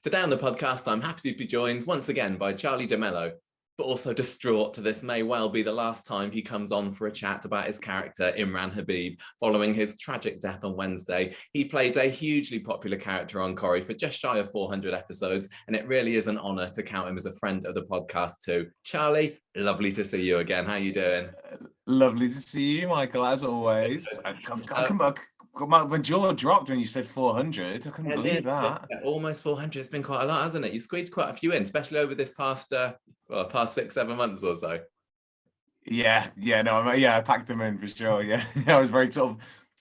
Today on the podcast, I'm happy to be joined once again by Charlie de Melo, but also distraught this may well be the last time he comes on for a chat about his character, Imran Habeeb, following his tragic death on Wednesday. He played a hugely popular character on Corrie for just shy of 400 episodes, and it really is an honour to count him as a friend of the podcast too. Charlie, lovely to see you again. How are you doing? Lovely to see you, Michael, as always. My jaw dropped when you said 400. I couldn't believe that. Almost 400. It's been quite a lot, hasn't it? You squeezed quite a few in, especially over this past 6-7 months or so. I packed them in for sure. Yeah, I was very sort of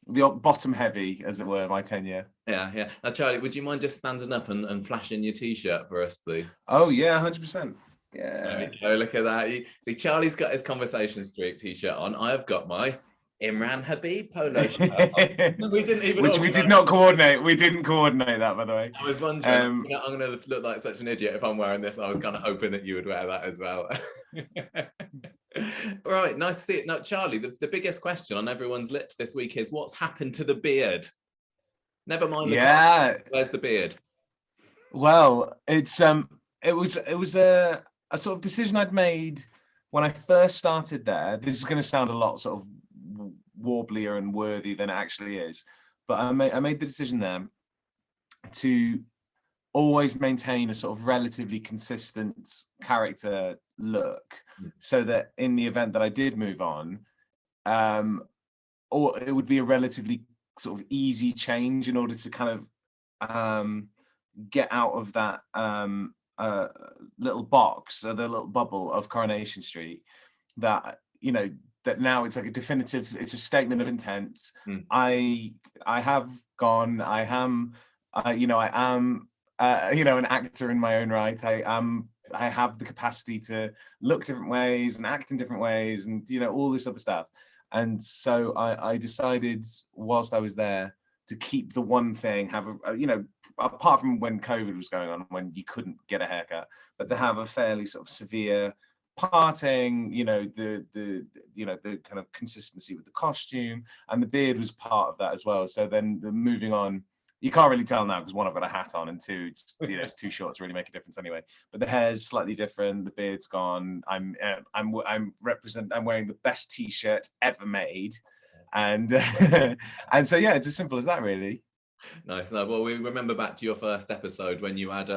the bottom heavy, as it were, my tenure. Yeah. Now, Charlie, would you mind just standing up and flashing your T-shirt for us, please? Oh yeah, 100%. Yeah. There we go. Look at that. See, Charlie's got his Conversation Street T-shirt on. I've got my Imran Habeeb polo shirt. We didn't even. Which we did not coordinate. We didn't coordinate that, by the way. I was wondering. I'm going to look like such an idiot if I'm wearing this. I was kind of hoping that you would wear that as well. Right, nice to see it. Now, Charlie, the biggest question on everyone's lips this week is what's happened to the beard? Never mind. Where's the beard? Well, it was a sort of decision I'd made when I first started there. This is going to sound a lot sort of warblier and worthy than it actually is, but I made the decision there to always maintain a sort of relatively consistent character look, so that in the event that I did move on, or it would be a relatively sort of easy change in order to kind of get out of that little box, or the little bubble of Coronation Street, that that now it's like a definitive, it's a statement of intent. I have gone, I am an actor in my own right. I have the capacity to look different ways and act in different ways, and all this other stuff. And so I decided whilst I was there to keep the one thing, have apart from when COVID was going on, when you couldn't get a haircut, but to have a fairly sort of severe parting, the kind of consistency with the costume, and the beard was part of that as well. So then the moving on, you can't really tell now because one, I've got a hat on, and two, it's too short to really make a difference anyway. But the hair's slightly different, the beard's gone. I'm wearing the best T-shirt ever made. And and so it's as simple as that, really. Nice. No, well, we remember back to your first episode when you had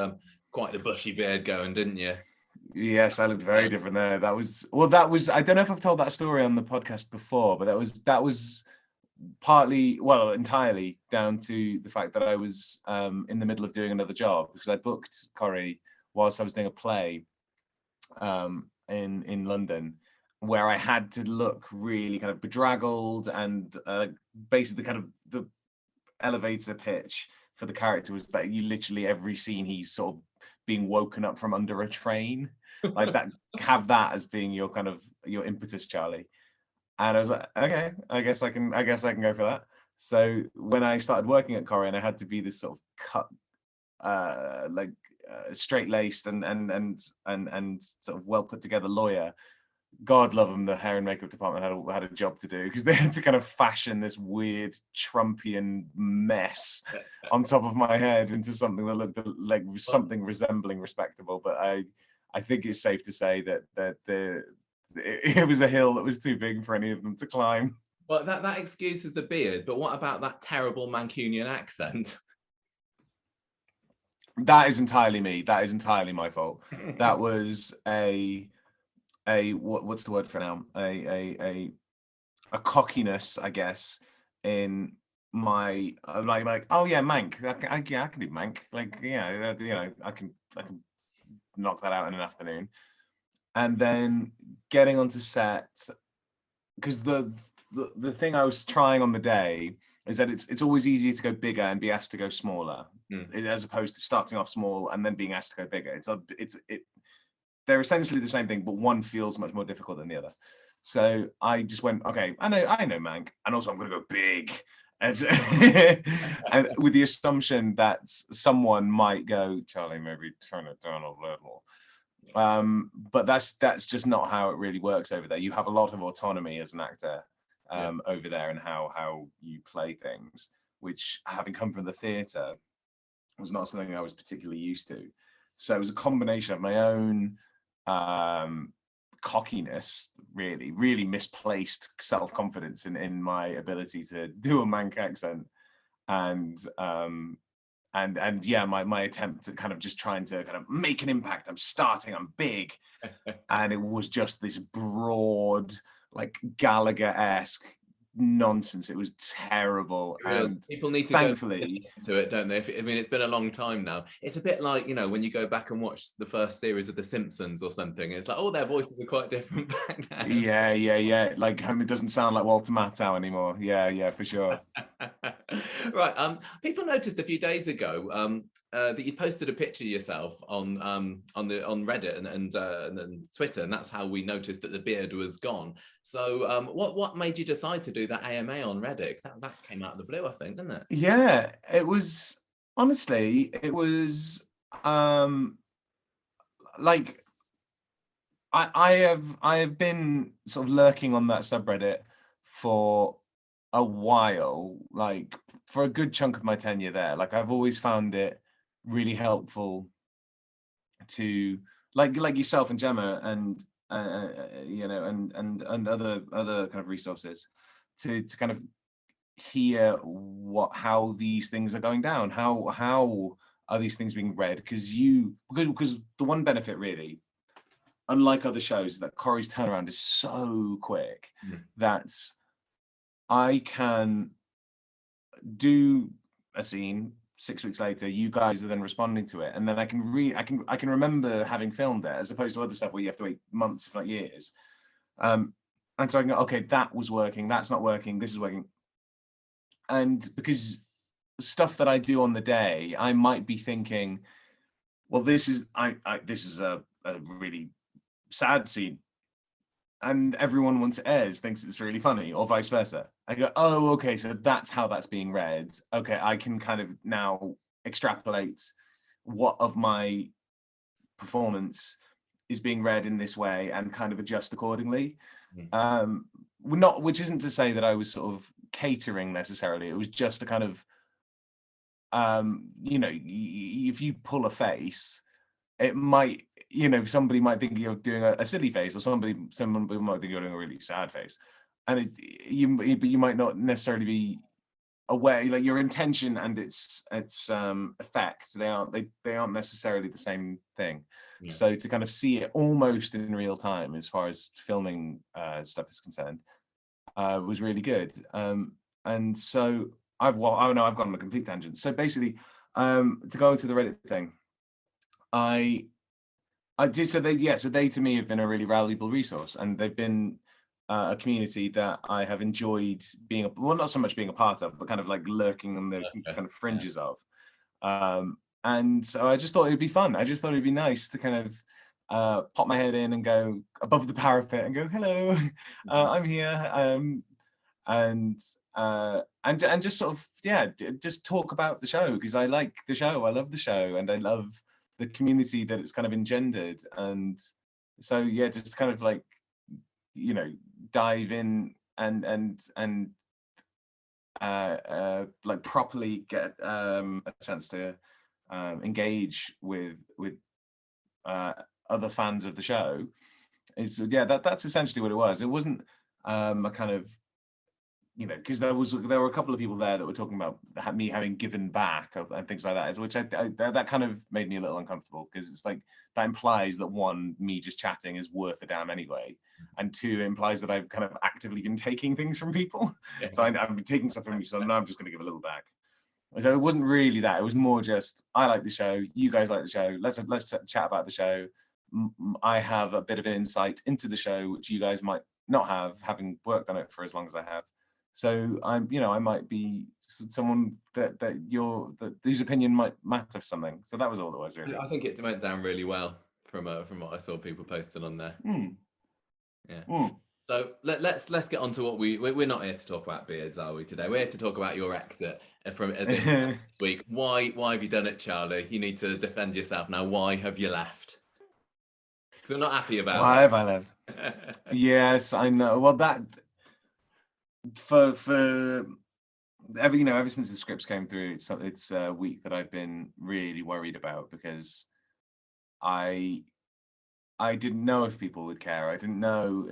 quite the bushy beard going, didn't you? Yes, I looked very different there. That was I don't know if I've told that story on the podcast before, but that was partly, entirely down to the fact that I was in the middle of doing another job, because I booked Corrie whilst I was doing a play in London, where I had to look really kind of bedraggled, and basically kind of the elevator pitch for the character was that you literally every scene he's sort of being woken up from under a train, like that. Have that as being your impetus, Charlie. And I was like, okay, I guess I can go for that. So when I started working at Corrie, and I had to be this sort of cut, straight-laced and sort of well put together lawyer, God love them, the hair and makeup department had a job to do, because they had to kind of fashion this weird Trumpian mess on top of my head into something that looked like something resembling respectable. But I think it's safe to say that it was a hill that was too big for any of them to climb. Well, that excuses the beard, but what about that terrible Mancunian accent? That is entirely me. That is entirely my fault. That was what's the word for now? A cockiness, I guess, in my like oh yeah, Mank. I can do Mank. I can knock that out in an afternoon. And then getting onto set, because the thing I was trying on the day is that it's always easier to go bigger and be asked to go smaller, as opposed to starting off small and then being asked to go bigger. They're essentially the same thing, but one feels much more difficult than the other. So I just went, okay, I know Mank, and also I'm going to go big, and with the assumption that someone might go, Charlie, maybe turn it down a little. But that's just not how it really works over there. You have a lot of autonomy as an actor over there, and how you play things, which, having come from the theatre, was not something I was particularly used to. So it was a combination of my own cockiness, really misplaced self-confidence in my ability to do a Manc accent, and yeah, my attempt at kind of just trying to kind of make an impact. I'm big, and it was just this broad, like Gallagher-esque nonsense. It was terrible. And people need to thankfully go listen to it, don't they? I mean, it's been a long time now. It's a bit like, you know, when you go back and watch the first series of The Simpsons or something, it's like, oh, their voices are quite different back then. Yeah. Like, it doesn't sound like Walter Matthau anymore. Yeah, for sure. Right. People noticed a few days ago that you posted a picture yourself on Reddit and Twitter, and that's how we noticed that the beard was gone. So what made you decide to do that AMA on Reddit? 'Cause that came out of the blue, I think, didn't it? Yeah, it was, honestly, it was like I have been sort of lurking on that subreddit for a while, like for a good chunk of my tenure there. Like, I've always found it really helpful to, like yourself and Gemma, and you know, and other kind of resources, to kind of hear how these things are going down, how are these things being read, because the one benefit, really, unlike other shows, that Corey's turnaround is so quick that I can do a scene 6 weeks later, you guys are then responding to it, and then I can remember having filmed it, as opposed to other stuff where you have to wait months, if not years. And so I can go, okay, that was working, that's not working, this is working. And because stuff that I do on the day, I might be thinking, well, this is a really sad scene, and everyone, once it airs, thinks it's really funny, or vice versa. I go, oh, okay, so that's how that's being read. Okay, I can kind of now extrapolate what of my performance is being read in this way and kind of adjust accordingly. Which isn't to say that I was sort of catering necessarily. It was just a kind of, you know, if you pull a face, it might, you know, somebody might think you're doing a silly face, or someone might think you're doing a really sad face, and you might not necessarily be aware, like, your intention and its effects, they aren't necessarily the same thing. So to kind of see it almost in real time, as far as filming stuff is concerned, was really good. And so I've gone on a complete tangent. So basically, to go to the Reddit thing, I did, so they to me have been a really valuable resource, and they've been a community that I have enjoyed being not so much being a part of, but kind of like lurking on the kind of fringes of. And so I just thought it'd be fun. I just thought it'd be nice to kind of pop my head in and go above the parapet and go, hello, I'm here, and just sort of, just talk about the show, because I like the show, I love the show, and I love the community that it's kind of engendered. And so just kind of like, you know, dive in and like properly get a chance to engage with other fans of the show. That's essentially what it was. It wasn't a kind of, you know, because there were a couple of people there that were talking about me having given back and things like that, which that kind of made me a little uncomfortable, because it's like, that implies that, one, me just chatting is worth a damn anyway, and two, it implies that I've kind of actively been taking things from people. So I've been taking stuff from you, so now I'm just going to give a little back. So it wasn't really that. It was more just, I like the show, you guys like the show, let's chat about the show. I have a bit of an insight into the show, which you guys might not have, having worked on it for as long as I have. So I'm, you know, I might be someone that whose opinion might matter for something. So that was all it was, really. I think it went down really well from what I saw people posting on there. So let's get on to what we're not here to talk about beards, are we, today? We're here to talk about your exit from as in this week. Why have you done it, Charlie? You need to defend yourself now. Why have you left? Because I'm not happy about it. Why have I left? Yes, I know. Well, that for ever since the scripts came through, it's a week that I've been really worried about, because I didn't know if people would care. I didn't know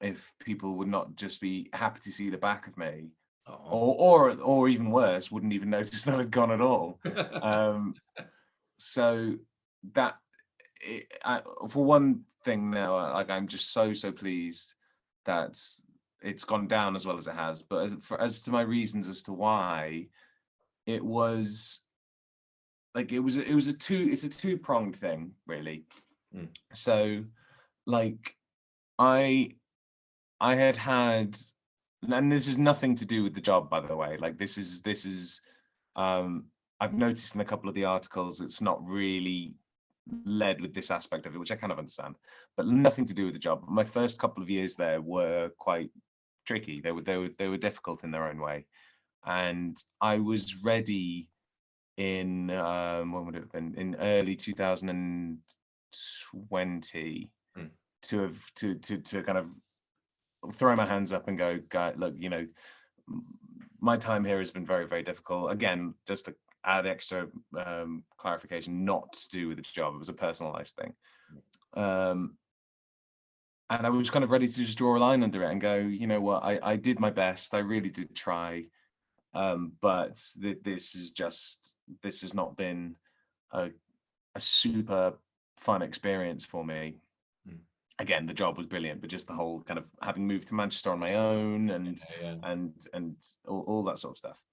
if people would not just be happy to see the back of me, or even worse, wouldn't even notice that I'd gone at all. So that for one thing now, like, I'm just so pleased that it's gone down as well as it has. But as to my reasons as to why, it was like it's a two-pronged thing, really. So, like, I had, and this is nothing to do with the job, by the way. Like, this is I've noticed in a couple of the articles, it's not really led with this aspect of it, which I kind of understand, but nothing to do with the job. My first couple of years there were quite tricky. They were difficult in their own way, and I was ready in when would it have been, in early 2020 to kind of throw my hands up and go, "God, look, my time here has been very, very difficult." Again, just to add extra clarification, not to do with the job, it was a personal life thing. And I was kind of ready to just draw a line under it and go, you know what, I did my best, I really did try, but this has not been a super fun experience for me. Again, the job was brilliant, but just the whole kind of having moved to Manchester on my own and all that sort of stuff.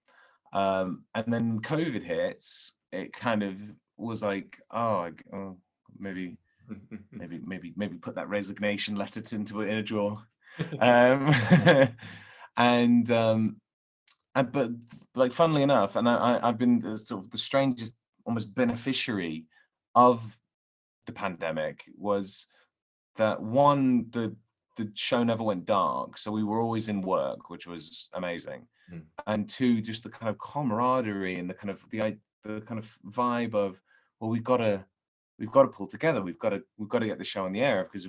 And then COVID hits. It kind of was like, maybe put that resignation letter in a drawer. But like, funnily enough, and I've been sort of the strangest, almost beneficiary of the pandemic, was that one, the show never went dark, so we were always in work, which was amazing. And two, just the kind of camaraderie and the kind of vibe of, well, we've got to pull together. We've got to get the show on the air, because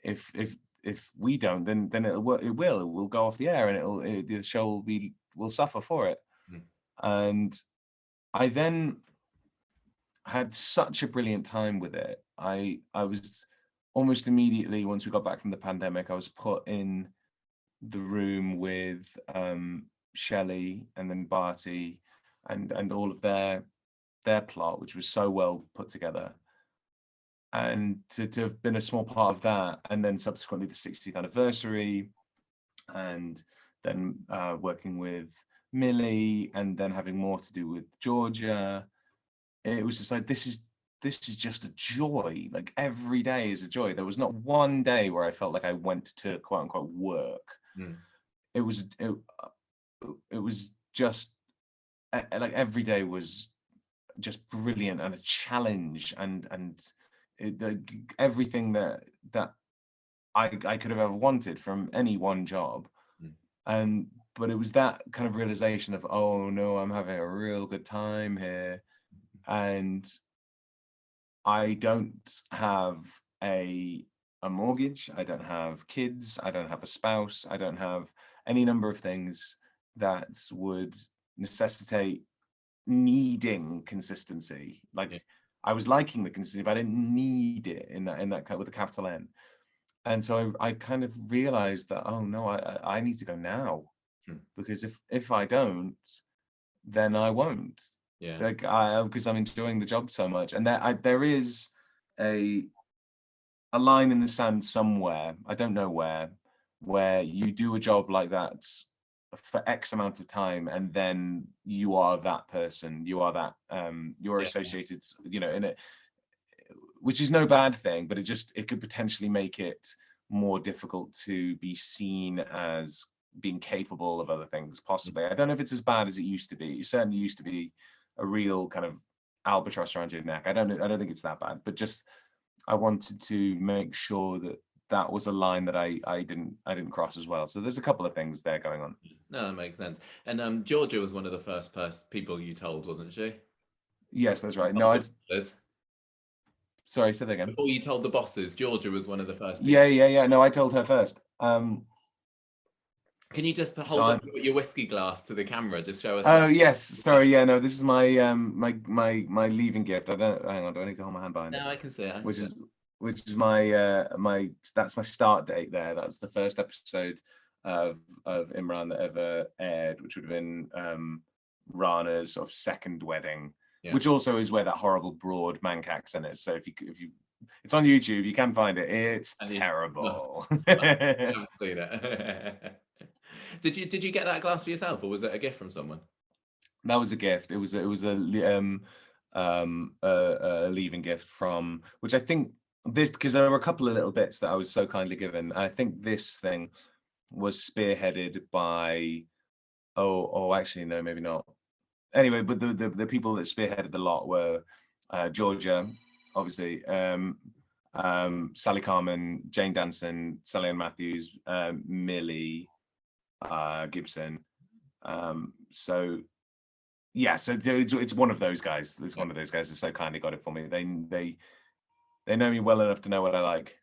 if we don't, then it will go off the air, and the show will suffer for it. And I then had such a brilliant time with it. I was almost immediately, once we got back from the pandemic, I was put in the room with Shelley and then Barty and all of their plot, which was so well put together. And to have been a small part of that, and then subsequently the 60th anniversary, and then working with Millie, and then having more to do with Georgia, it was just like, this is just a joy. Like, every day is a joy. There was not one day where I felt like I went to quote unquote work. It was just like, every day was just brilliant and a challenge, and everything that I could have ever wanted from any one job. But it was that kind of realization of, oh no, I'm having a real good time here, and I don't have a mortgage, I don't have kids, I don't have a spouse, I don't have any number of things that would necessitate needing consistency. Like, I was liking the consistency, but I didn't need it in that with a capital N. And so I kind of realized that, oh no, I need to go now, because if I don't, then I won't. Like, because I'm enjoying the job so much, and there is a line in the sand somewhere, I don't know where you do a job like that for X amount of time, and then you are that person, you are that you're associated, in it, which is no bad thing, but it could potentially make it more difficult to be seen as being capable of other things, possibly. I don't know if it's as bad as it used to be. It certainly used to be a real kind of albatross around your neck. I don't think it's that bad, but just, I wanted to make sure that was a line that I didn't cross as well. So there's a couple of things there going on. No, that makes sense. And Georgia was one of the first people you told, wasn't she? Yes, that's right. No, sorry, say that again. Before you told the bosses, Georgia was one of the first people. Yeah. No, I told her first. Can you just So hold up your whiskey glass to the camera? Just show us. Oh yes, sorry, yeah, no, this is my my leaving gift. I don't hang on, do I need to hold my hand behind it? No, I can see it. Which is my my that's my start date there. That's the first episode of Imran that ever aired, which would have been Rana's sort of second wedding, which also is where that horrible broad Manc accent is. So if you it's on YouTube, you can find it. It's terrible. I haven't seen it. Did you get that glass for yourself, or was it a gift from someone? That was a gift. It was a leaving gift from, which I think this, because there were a couple of little bits that I was so kindly given. I think this thing was spearheaded by actually no, maybe not. Anyway, but the people that spearheaded the lot were Georgia, obviously, Sally Carmen, Jane Danson, Sally Ann Matthews, Millie Gibson. So yeah, so it's one of those guys. It's one of those guys that so kindly got it for me. They know me well enough to know what I like.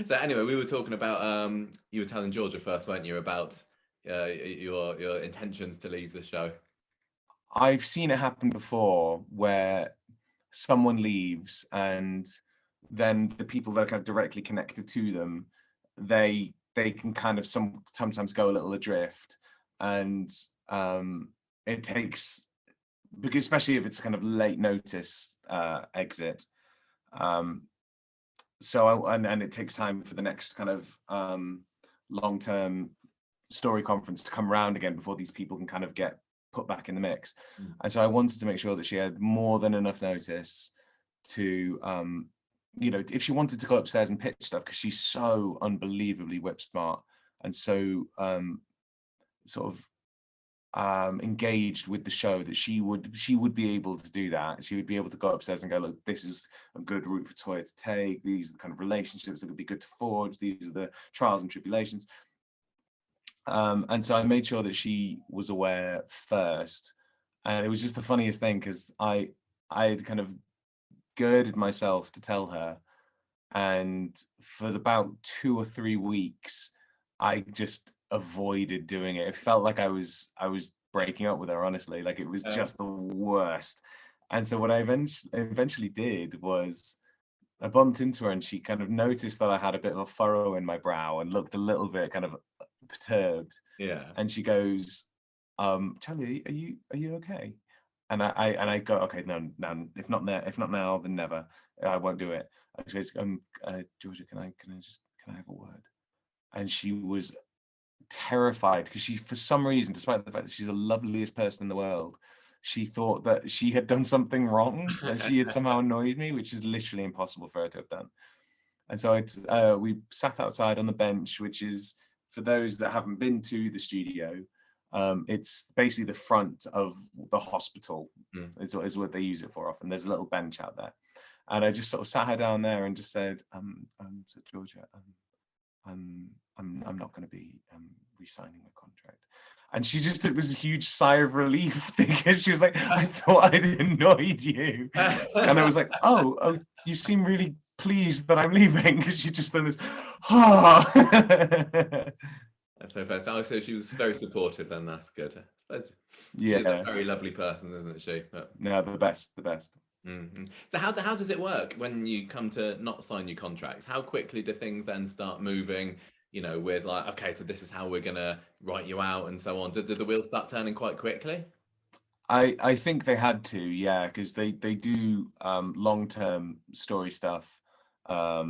So anyway, we were talking about you were telling Georgia first, weren't you, about your intentions to leave the show? I've seen it happen before where someone leaves and then the people that are kind of directly connected to them, they can kind of sometimes go a little adrift, and it takes, because especially if it's kind of late notice exit, so and it takes time for the next kind of long-term story conference to come around again before these people can kind of get put back in the mix. And so I wanted to make sure that she had more than enough notice to if she wanted to go upstairs and pitch stuff, because she's so unbelievably whip smart and so sort of engaged with the show, that she would be able to do that. She would be able to go upstairs and go, look, this is a good route for Toya to take. These are the kind of relationships that would be good to forge. These are the trials and tribulations. And so I made sure that she was aware first. And it was just the funniest thing, because I had kind of girded myself to tell her, and for about 2 or 3 weeks I just avoided doing it. It felt like I was breaking up with her, honestly. Like, it was just the worst. And so what I eventually did was I bumped into her, and she kind of noticed that I had a bit of a furrow in my brow and looked a little bit kind of perturbed. And she goes, Charlie, are you okay? And I go, okay, no, if not now, then never. I won't do it. She goes, Georgia, can I have a word? And she was terrified, because she, for some reason, despite the fact that she's the loveliest person in the world, she thought that she had done something wrong, and she had somehow annoyed me, which is literally impossible for her to have done. And so we sat outside on the bench, which is, for those that haven't been to the studio, it's basically the front of the hospital, is what they use it for often. There's a little bench out there. And I just sort of sat her down there and just said, so Georgia, I'm not going to be re-signing my contract. And she just took this huge sigh of relief, because she was like, I thought I'd annoyed you. And I was like, oh, you seem really pleased that I'm leaving, because she just done this. That's so fair. So she was very supportive, then. That's good. I suppose she's a very lovely person, isn't she? But... yeah, the best. So how does it work when you come to not sign your contracts? How quickly do things then start moving? With like, okay, so this is how we're gonna write you out and so on. Did the wheels start turning quite quickly? I think they had to, yeah, because they do long-term story stuff a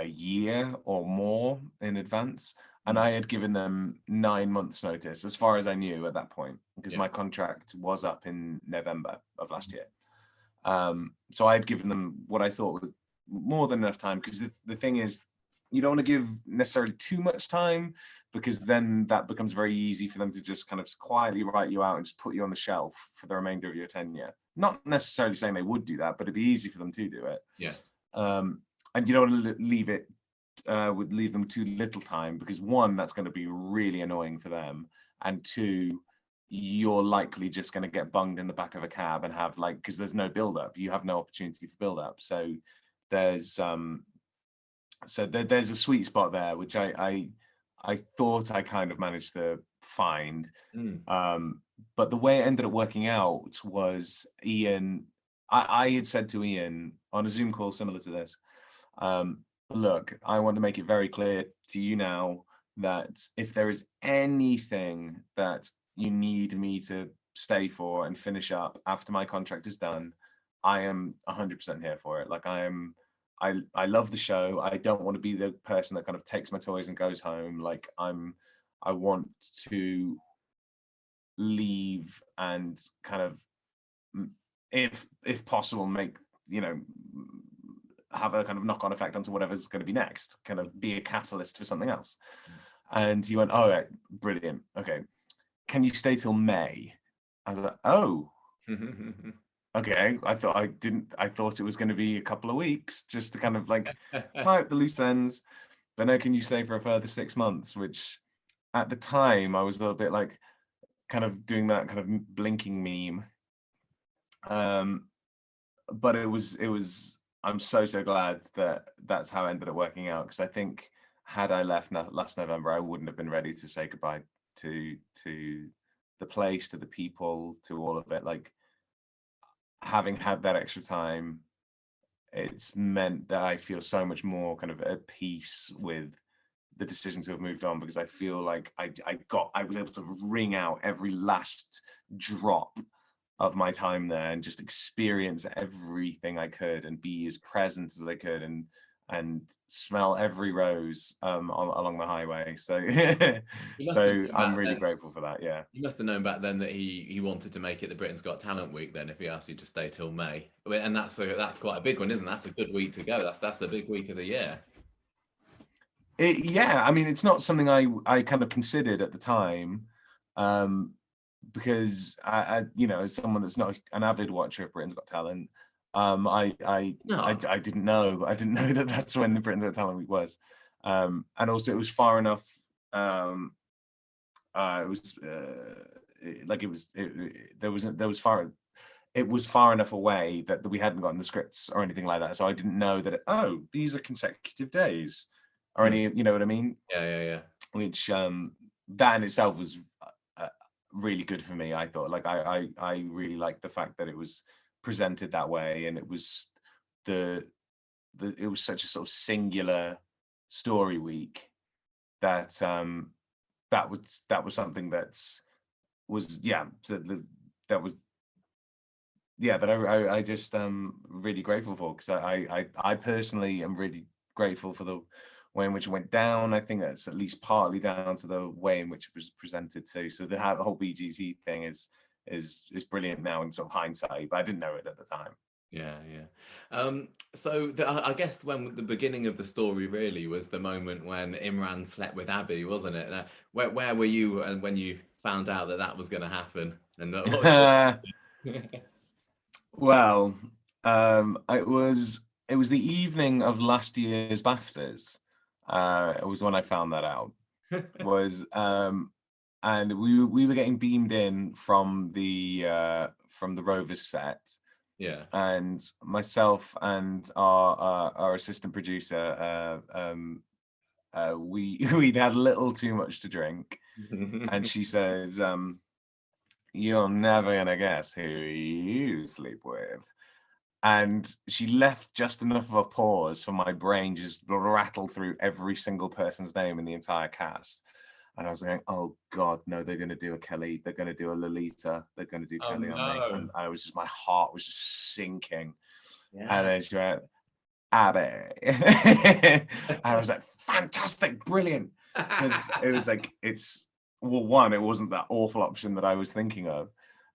year or more in advance. And I had given them 9 months notice, as far as I knew at that point, because my contract was up in November of last year. So I had given them what I thought was more than enough time, because the thing is, you don't want to give necessarily too much time, because then that becomes very easy for them to just kind of quietly write you out and just put you on the shelf for the remainder of your tenure. Not necessarily saying they would do that, but it'd be easy for them to do it. Yeah. And you don't want to leave them too little time, because one, that's going to be really annoying for them, and two, you're likely just going to get bunged in the back of a cab and have, like, because there's no build up, you have no opportunity for build up. So there's a sweet spot there, which I I thought I kind of managed to find. Mm. But the way it ended up working out was Ian. I had said to Ian on a Zoom call similar to this, look, I want to make it very clear to you now that if there is anything that you need me to stay for and finish up after my contract is done, I am 100% here for it. Like I love the show. I don't want to be the person that kind of takes my toys and goes home. Like I want to leave and kind of, if possible, make, have a kind of knock-on effect onto whatever's going to be next, kind of be a catalyst for something else. And he went, oh, right, brilliant. Okay. Can you stay till May? I was like, oh, okay. I thought it was going to be a couple of weeks just to kind of like tie up the loose ends. But no, can you stay for a further 6 months? Which at the time I was a little bit like kind of doing that kind of blinking meme. But it was, I'm so glad that that's how it ended up working out. Because I think had I left last November, I wouldn't have been ready to say goodbye to the place, to the people, to all of it. Like having had that extra time, it's meant that I feel so much more kind of at peace with the decision to have moved on, because I feel like I was able to wring out every last drop of my time there and just experience everything I could and be as present as I could and smell every rose along the highway. So so I'm really grateful for that. Yeah. You must have known back then that he wanted to make it the Britain's Got Talent week then, if he asked you to stay till May. And that's quite a big one, isn't it? That's a good week to go. That's the big week of the year. Yeah, I mean, it's not something I kind of considered at the time, because I as someone that's not an avid watcher of Britain's Got Talent, I didn't know that that's when the Britain's Got Talent week was, and also it was far enough. It was far enough away that we hadn't gotten the scripts or anything like that, so I didn't know that these are consecutive days or any, you know what I mean? Yeah. Which that in itself was really good for me. I thought, like, I really liked the fact that it was presented that way, and it was it was such a sort of singular story week that that was something that I just really grateful for, because I personally am really grateful for the way in which it went down. I think that's at least partly down to the way in which it was presented too. So the whole BGT thing is brilliant now in sort of hindsight, but I didn't know it at the time. Yeah. So I guess when the beginning of the story really was the moment when Imran slept with Abby, wasn't it? Where were you when you found out that was going to happen? And well, it was the evening of last year's BAFTAs. It was when I found that out. And we were getting beamed in from the Rovers set. Yeah. And myself and our assistant producer, we'd had a little too much to drink, and she says, "You're never gonna guess who you sleep with." And she left just enough of a pause for my brain just rattle through every single person's name in the entire cast. And I was going, oh God, no, they're going to do a Kelly. They're going to do a Lolita. They're going to do Kelly on me. And my heart was just sinking. Yeah. And then she went, Abby. I was like, fantastic, brilliant. Because it was like, one, it wasn't that awful option that I was thinking of.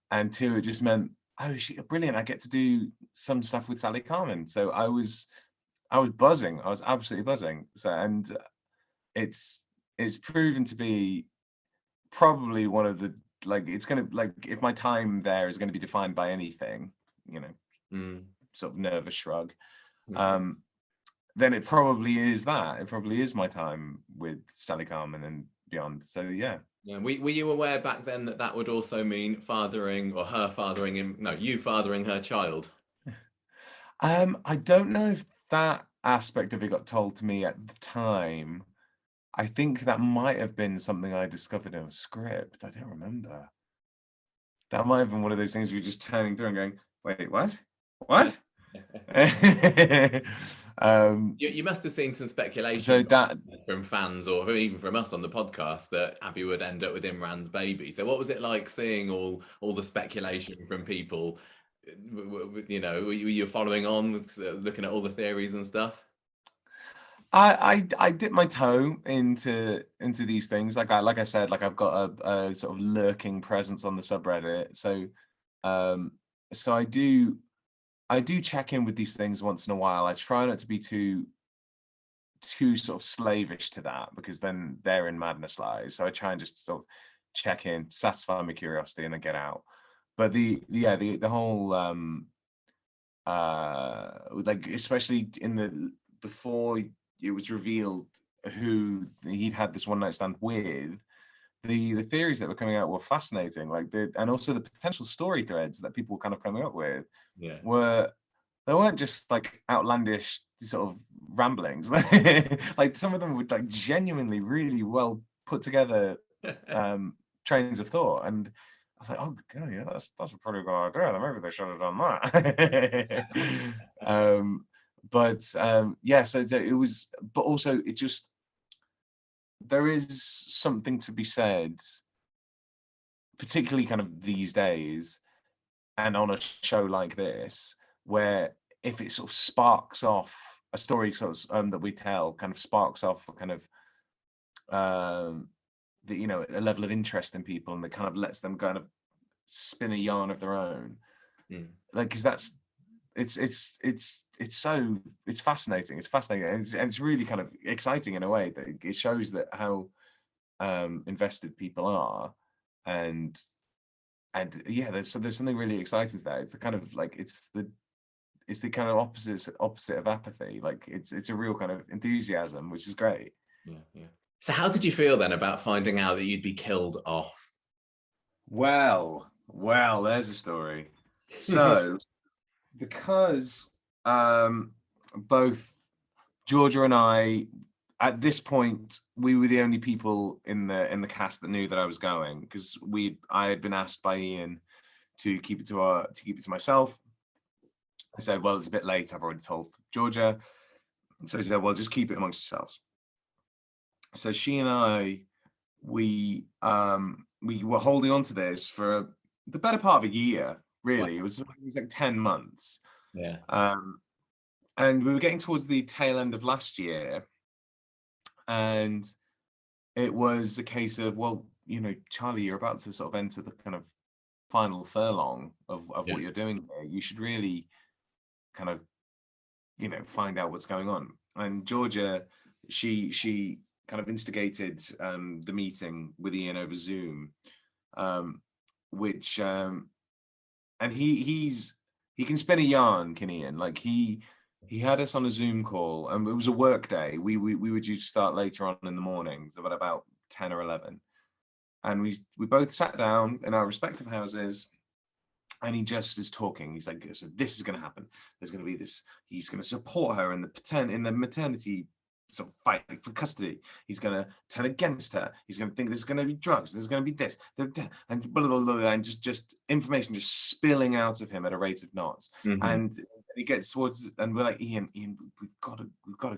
And two, it just meant, oh, brilliant. I get to do some stuff with Sally Carmen. So I was buzzing. I was absolutely buzzing. So, and it's proven to be probably one of the, like, it's going to, like, if my time there is going to be defined by anything, sort of nervous shrug, then it probably is that. It probably is my time with Sally Carmen and beyond. So, yeah. Yeah. Were you aware back then that would also mean you fathering her child? I don't know if that aspect of it got told to me at the time. I think that might have been something I discovered in a script. I don't remember. That might have been one of those things where you're just turning through and going, wait, what? What? You must have seen some speculation So that from fans or even from us on the podcast that Abby would end up with Imran's baby. So what was it like seeing all the speculation from people? You know, were you following on, looking at all the theories and stuff? I dip my toe into these things. Like I said, like I've got a sort of lurking presence on the subreddit. So so I do check in with these things once in a while. I try not to be too sort of slavish to that, because then therein madness lies. So I try and just sort of check in, satisfy my curiosity, and then get out. But the whole like, especially in the before it was revealed who he'd had this one night stand with, the theories that were coming out were fascinating. Like and also the potential story threads that people were kind of coming up with they weren't just like outlandish sort of ramblings. Like some of them were like genuinely really well put together trains of thought, and I was like, oh god, yeah, that's a pretty good idea. Maybe they should have done that. But yeah, so it was, but also it just, there is something to be said, particularly kind of these days, and on a show like this, where if it sort of sparks off a story sort of that we tell, kind of sparks off a kind of the, you know, a level of interest in people, and that kind of lets them kind of spin a yarn of their own. Like, because that's it's so it's fascinating. It's fascinating, and it's really kind of exciting in a way that it shows that how invested people are, and yeah, there's something really exciting there. It's the kind of like it's the kind of opposite of apathy. Like it's a real kind of enthusiasm, which is great. Yeah. So how did you feel then about finding out that you'd be killed off? Well, there's a story. So because both Georgia and I, at this point, we were the only people in the cast that knew that I was going, because I had been asked by Ian to keep it to myself. I said, well, it's a bit late. I've already told Georgia. So she said, well, just keep it amongst yourselves. So she and I, we were holding on to this for the better part of a year, really. Wow. It was like 10 months. Yeah. And we were getting towards the tail end of last year. And it was a case of, well, you know, Charlie, you're about to sort of enter the kind of final furlong of what you're doing here. You should really kind of, you know, find out what's going on. And Georgia, she kind of instigated the meeting with Ian over Zoom, which and he can spin a yarn, can Ian? Like he had us on a Zoom call, and it was a work day. We were due to start later on in the morning, so about 10 or 11, and we both sat down in our respective houses. And he just is talking. He's like, so this is going to happen. There's going to be this. He's going to support her in the maternity sort of fight for custody. He's going to turn against her. He's going to think there's going to be drugs. There's going to be this, and blah, blah, blah, blah, and just information just spilling out of him at a rate of knots. Mm-hmm. And he gets towards, and we're like, Ian, we've got to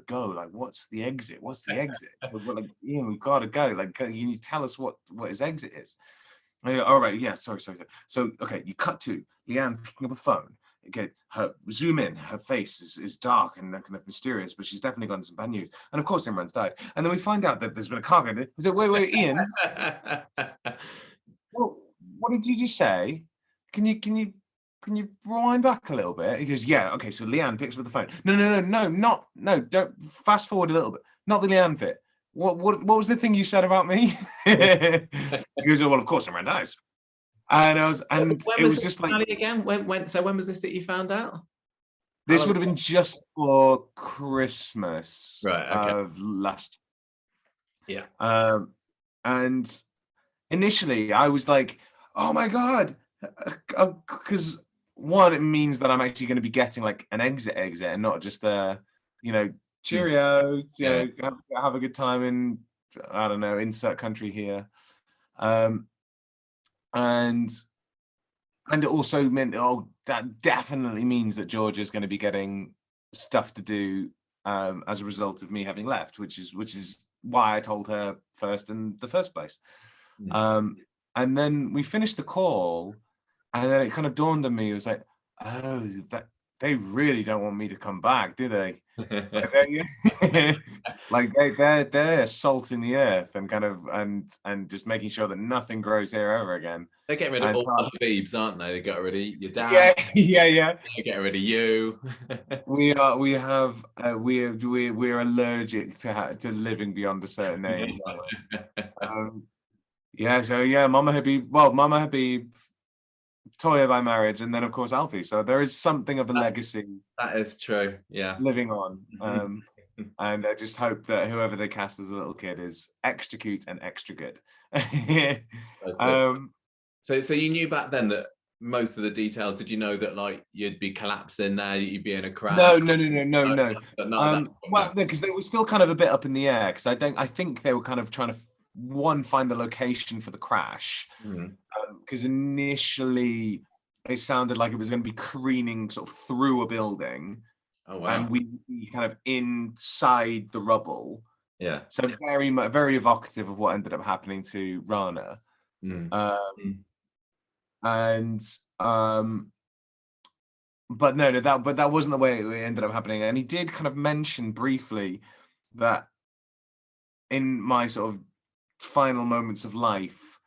go. Like, what's the exit? What's the exit? We're like, Ian, we've got to go. Like, you need to tell us what his exit is. All right, yeah, sorry. So, okay, you cut to Leanne picking up a phone. Okay, her zoom in, her face is dark and kind of mysterious, but she's definitely gotten some bad news. And of course, Imran's died. And then we find out that there's been a car accident. We say, wait, Ian. Well, what did you just say? Can you rewind back a little bit? He goes, yeah, okay. So Leanne picks up the phone. No, don't fast forward a little bit. Not the Leanne bit. What was the thing you said about me? He goes, well, of course, Imran dies. And it was just like again. When was this that you found out? This would have been just for Christmas, right? Okay. Of last. Yeah. And initially, I was like, oh my god, because one, it means that I'm actually going to be getting like an exit, and not just a, cheerio, have a good time in I don't know, insert country here. And it also meant, that definitely means that Georgia's going to be getting stuff to do as a result of me having left, which is why I told her first in the first place. And then we finished the call, and then it kind of dawned on me. It was like, oh, that they really don't want me to come back, do they? Like they're salting the earth and kind of and just making sure that nothing grows here ever again. They're getting rid of all the Habeebs, aren't they? They got rid of your dad. Yeah. They're getting rid of you. We're allergic to living beyond a certain age. Mama Habeeb, Toya by marriage, and then of course Alfie. So there is something of a legacy. That is true. Yeah. Living on. And I just hope that whoever they cast as a little kid is extra cute and extra good. So you knew back then that most of the details. Did you know that like you'd be collapsing there, you'd be in a crash? No. Well, because they were still kind of a bit up in the air. Because I think they were kind of trying to find the location for the crash. Because initially it sounded like it was going to be careening sort of through a building. Oh wow! And we kind of inside the rubble. Yeah. So very evocative of what ended up happening to Rana. But that wasn't the way it ended up happening. And he did kind of mention briefly that in my sort of final moments of life,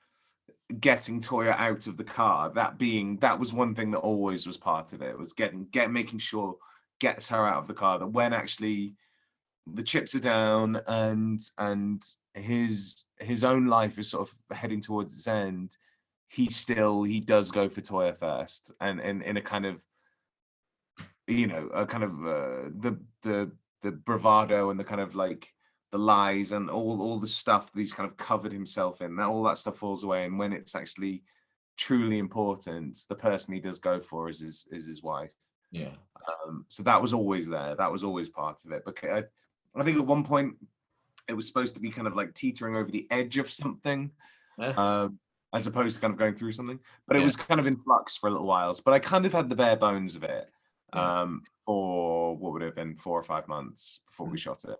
getting Toya out of the car, that was one thing that always was part of it. Was making sure gets her out of the car, that when actually the chips are down and his own life is sort of heading towards its end, he does go for Toya first, and in a kind of, the bravado and the kind of like the lies and all the stuff that he's kind of covered himself in, all that stuff falls away, and when it's actually truly important, the person he does go for is his wife. Yeah. So that was always there. That was always part of it. But I think at one point it was supposed to be kind of like teetering over the edge of something, as opposed to kind of going through something. But it was kind of in flux for a little while. But I kind of had the bare bones of it for what would have been 4 or 5 months before we shot it.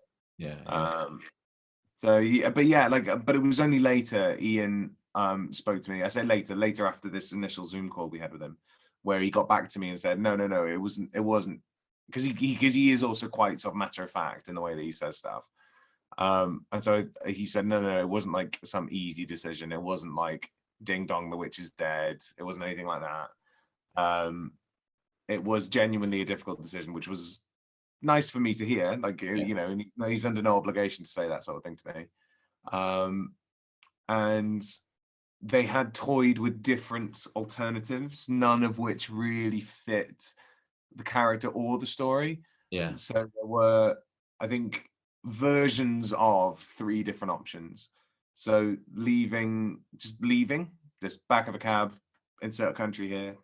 But it was only later Ian spoke to me. I say later after this initial Zoom call we had with him, where he got back to me and said, no, it wasn't, because he is also quite sort of matter of fact in the way that he says stuff. And so he said, no, it wasn't like some easy decision. It wasn't like ding dong, the witch is dead. It wasn't anything like that. It was genuinely a difficult decision, which was nice for me to hear. Like, he's under no obligation to say that sort of thing to me. And they had toyed with different alternatives, none of which really fit the character or the story. Yeah. So there were, I think, versions of 3 different options. So leaving this back of a cab, insert country here,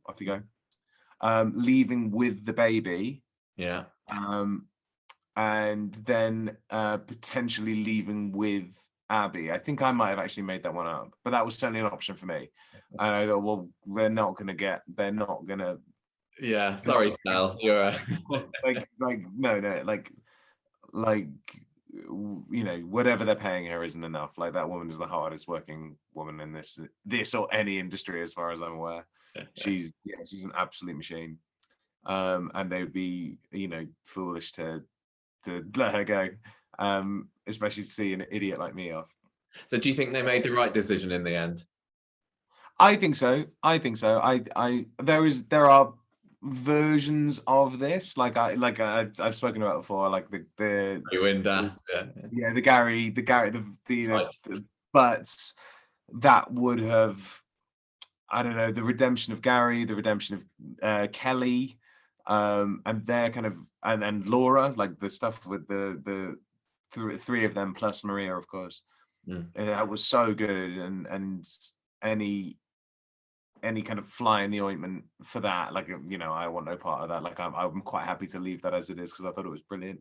off you go. Leaving with the baby. Yeah. And then potentially leaving with Abby. I think I might have actually made that one up, but that was certainly an option for me. And I thought, well, they're not gonna. Yeah, sorry, Sal. You're whatever they're paying her isn't enough. Like, that woman is the hardest working woman in this or any industry, as far as I'm aware. She's an absolute machine. And they would be, foolish to let her go. Especially to see an idiot like me off. So do you think they made the right decision in the end? I think so. There are versions of this, like I've spoken about before, like the Gary, but that would have, I don't know, the redemption of Gary, the redemption of Kelly, and their kind of, and Laura, like the stuff with the 3 of them plus Maria, of course. That was so good, and any kind of fly in the ointment for that, like, I want no part of that. Like, I'm quite happy to leave that as it is, because I thought it was brilliant.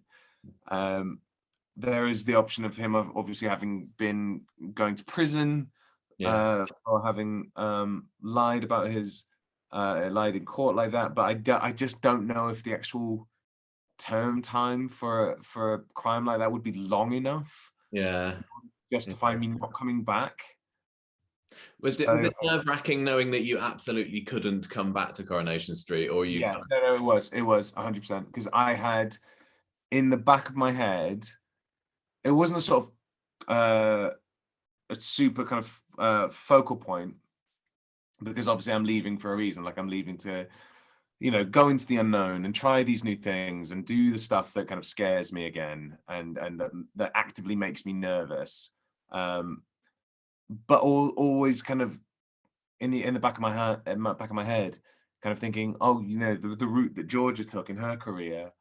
there is the option of him obviously having been going to prison for having lied about his lied in court like that. But I just don't know if the actual term time for a crime like that would be long enough justify me not coming back. Was it nerve-wracking knowing that you absolutely couldn't come back to Coronation Street, or you? Yeah, no, it was 100%, because I had in the back of my head, it wasn't a sort of a super kind of focal point, because obviously I'm leaving for a reason. Like, I'm leaving to, you know, go into the unknown and try these new things and do the stuff that kind of scares me again, and that actively makes me nervous. But always kind of in the back of my head, kind of thinking, oh, you know, the route that Georgia took in her career,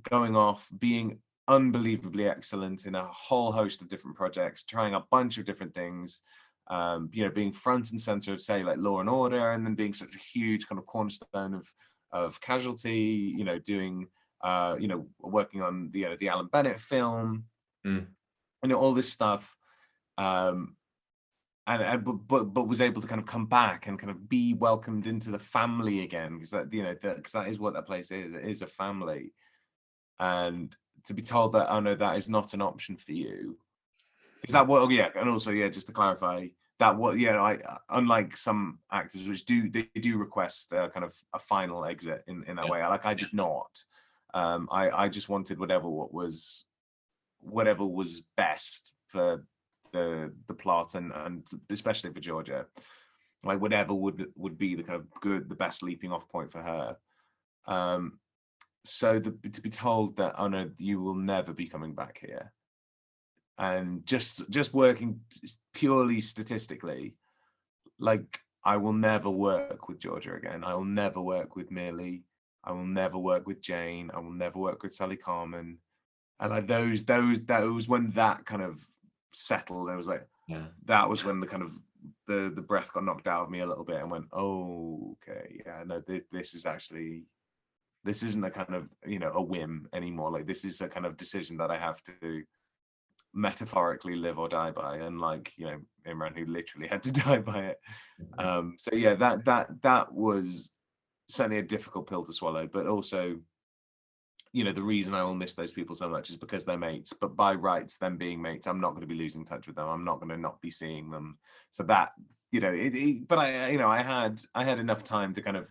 going off, being unbelievably excellent in a whole host of different projects, trying a bunch of different things, you know, being front and center of, say, like Law and Order, and then being such a huge kind of cornerstone of Casualty, you know, doing you know, working on the Alan Bennett film, and all this stuff, but was able to kind of come back and kind of be welcomed into the family again, because that, you know, because that is what that place is. It is a family. And to be told that, oh no, that is not an option for you. Is that what? Oh, yeah. And also, yeah, just to clarify, that what, yeah, I, unlike some actors which do request kind of a final exit in that way. Like, I did not. I just wanted whatever was best for the plot, and especially for Georgia, like whatever would be the kind of the best leaping off point for her. So to be told that, oh no, you will never be coming back here, and just working purely statistically, like, I will never work with Georgia again. I will never work with Millie. I will never work with Jane. I will never work with Sally Carmen. And like that was when that kind of settled. It was like, that was when the kind of the breath got knocked out of me a little bit, and went, oh, okay, yeah, no, this isn't a kind of, you know, a whim anymore. Like, this is a kind of decision that I have to metaphorically live or die by, unlike, you know, Imran, who literally had to die by it. So yeah, that was certainly a difficult pill to swallow, but also, you know, the reason I will miss those people so much is because they're mates. But by rights, them being mates, I'm not going to be losing touch with them. I'm not going to not be seeing them. So that, you know, but I, you know, I had enough time to kind of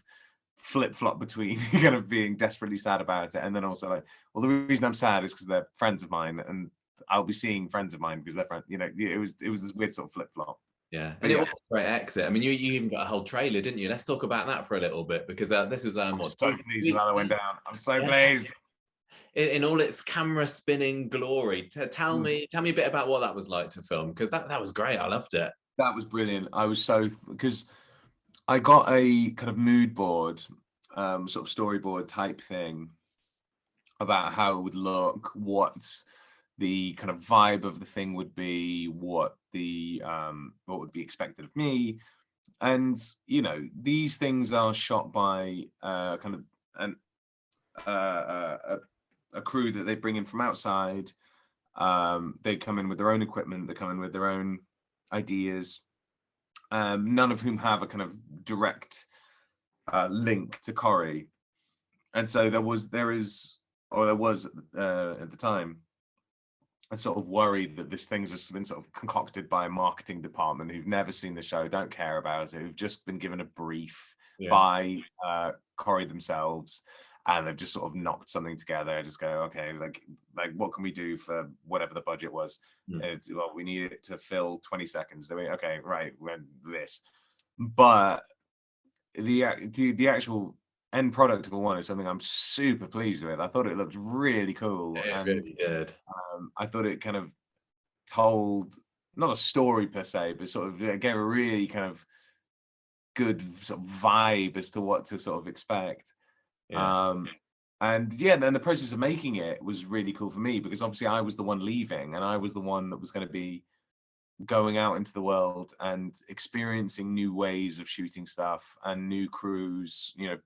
flip-flop between kind of being desperately sad about it, and then also like, well, the reason I'm sad is because they're friends of mine, and I'll be seeing friends of mine because they're friends. You know, it was this weird sort of flip-flop. Yeah, and it was a great exit. I mean, you even got a whole trailer, didn't you? Let's talk about that for a little bit, because this was I'm so pleased with how that went down. I'm so pleased. In all its camera spinning glory. Tell me a bit about what that was like to film, because that was great. I loved it. That was brilliant. I was because I got a kind of mood board, sort of storyboard type thing about how it would look, what the kind of vibe of the thing would be, what would be expected of me. And, you know, these things are shot by kind of a crew that they bring in from outside. They come in with their own equipment, they come in with their own ideas, none of whom have a kind of direct link to Corrie. And so there was at the time a sort of worry that this thing's just been sort of concocted by a marketing department who've never seen the show, don't care about it, who've just been given a brief by Corrie themselves, and they've just sort of knocked something together. Just go, okay, like what can we do for whatever the budget was? Well, we need it to fill 20 seconds. Okay, right, when this. But the actual end product of one is something I'm super pleased with. I thought it looked really cool. It really did. I thought it kind of told not a story per se, but sort of gave a really kind of good sort of vibe as to what to sort of expect. And yeah, then the process of making it was really cool for me, because obviously I was the one leaving, and I was the one that was going to be going out into the world and experiencing new ways of shooting stuff, and new crews, you know,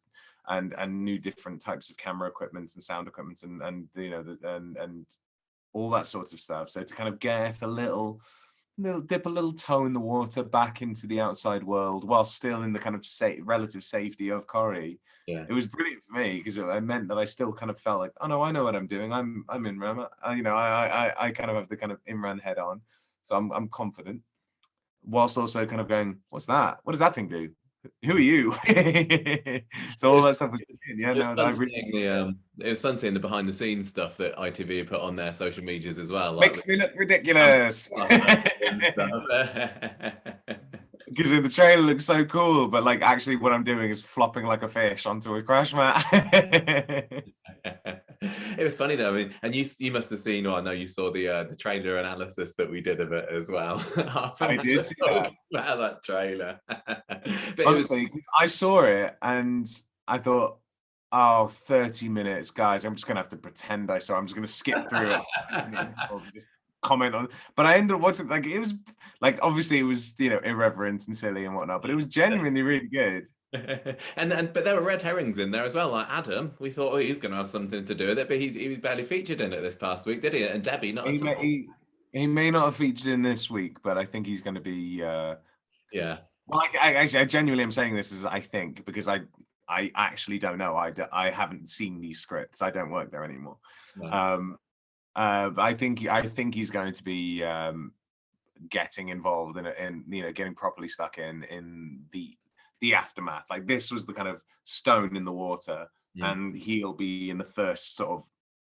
and new different types of camera equipment and sound equipment, and you know, and all that sort of stuff. So to kind of get a little dip a little toe in the water back into the outside world while still in the kind of relative safety of Corrie. Yeah. It was brilliant for me because it meant that I still kind of felt like, oh no, I know what I'm doing. I'm Imran. I kind of have the kind of Imran head on, so I'm confident, whilst also kind of going, what's that? What does that thing do? Who are you? So all that stuff was yeah. No, I really it was fun seeing the behind the scenes stuff that ITV put on their social medias as well. Makes me look ridiculous. Because the trailer looks so cool, but like actually what I'm doing is flopping like a fish onto a crash mat. It was funny though. I mean, and you must have seen, or I know you saw the trailer analysis that we did of it as well. I did see that. About that trailer. But honestly, I saw it and I thought, oh, 30 minutes, guys. I'm just gonna have to pretend I saw. I'm just gonna skip through it and just comment on. But I ended up watching, like, it was like, obviously it was, you know, irreverent and silly and whatnot, but it was genuinely really good. But there were red herrings in there as well. Like Adam, we thought, oh, he's going to have something to do with it, but he was barely featured in it this past week, did he? And Debbie, not at all. He may not have featured in this week, but I think he's going to be. Yeah. Well, I genuinely am saying this as I think, because I actually don't know. I haven't seen these scripts. I don't work there anymore. No. But I think he's going to be getting involved in you know, getting properly stuck in the aftermath. Like, this was the kind of stone in the water, and he'll be in the first sort of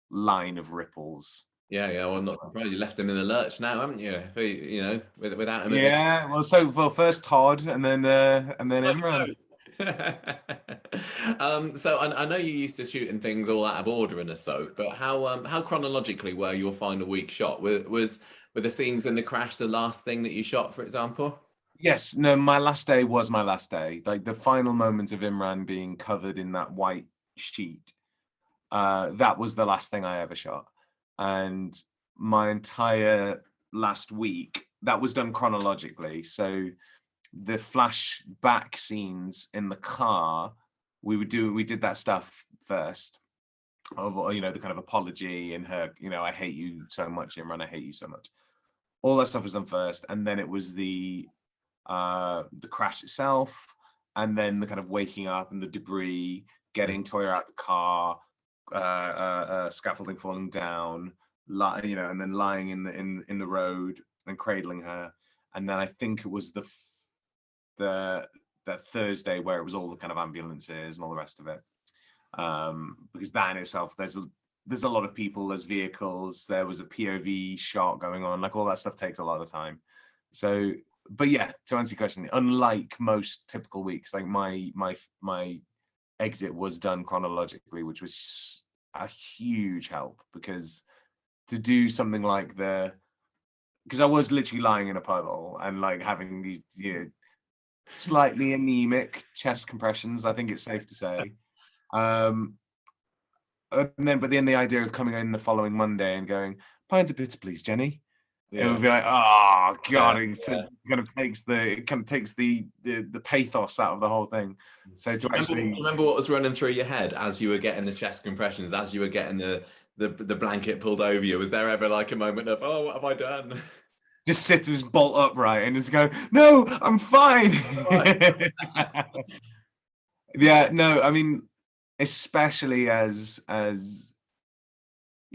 line of ripples. Yeah, well, I'm not surprised you left him in the lurch now, haven't you? You know, without him. Yeah, well, first Todd, and then Imran. So I know you used to shooting things all out of order in a soap, but how chronologically were your final week shot? Were the scenes in the crash the last thing that you shot, for example? Yes, no, my last day was my last day. Like, the final moment of Imran being covered in that white sheet, that was the last thing I ever shot. And my entire last week, that was done chronologically. So the flashback scenes in the car, we did that stuff first, of, you know, the kind of apology and her, you know, I hate you so much, Imran, I hate you so much. All that stuff was done first, and then it was the crash itself, and then the kind of waking up and the debris, getting Toya out the car, scaffolding falling down, you know, and then lying in the road and cradling her. And then I think it was that Thursday where it was all the kind of ambulances and all the rest of it, because that in itself, there's a lot of people, there's vehicles, there was a POV shot going on, like all that stuff takes a lot of time. So, but yeah, to answer your question, unlike most typical weeks, like my exit was done chronologically, which was a huge help, because to do something like because I was literally lying in a puddle and like having these, you know, slightly anemic chest compressions, I think it's safe to say. But then the idea of coming in the following Monday and going, pint of bitter, please, Jenny. Yeah. It would be like, oh god, it kind of takes the pathos out of the whole thing. So to remember what was running through your head as you were getting the chest compressions, as you were getting the blanket pulled over you? Was there ever like a moment of, oh, what have I done? Just sit as bolt upright and just go, no, I'm fine. Yeah, no, I mean, especially as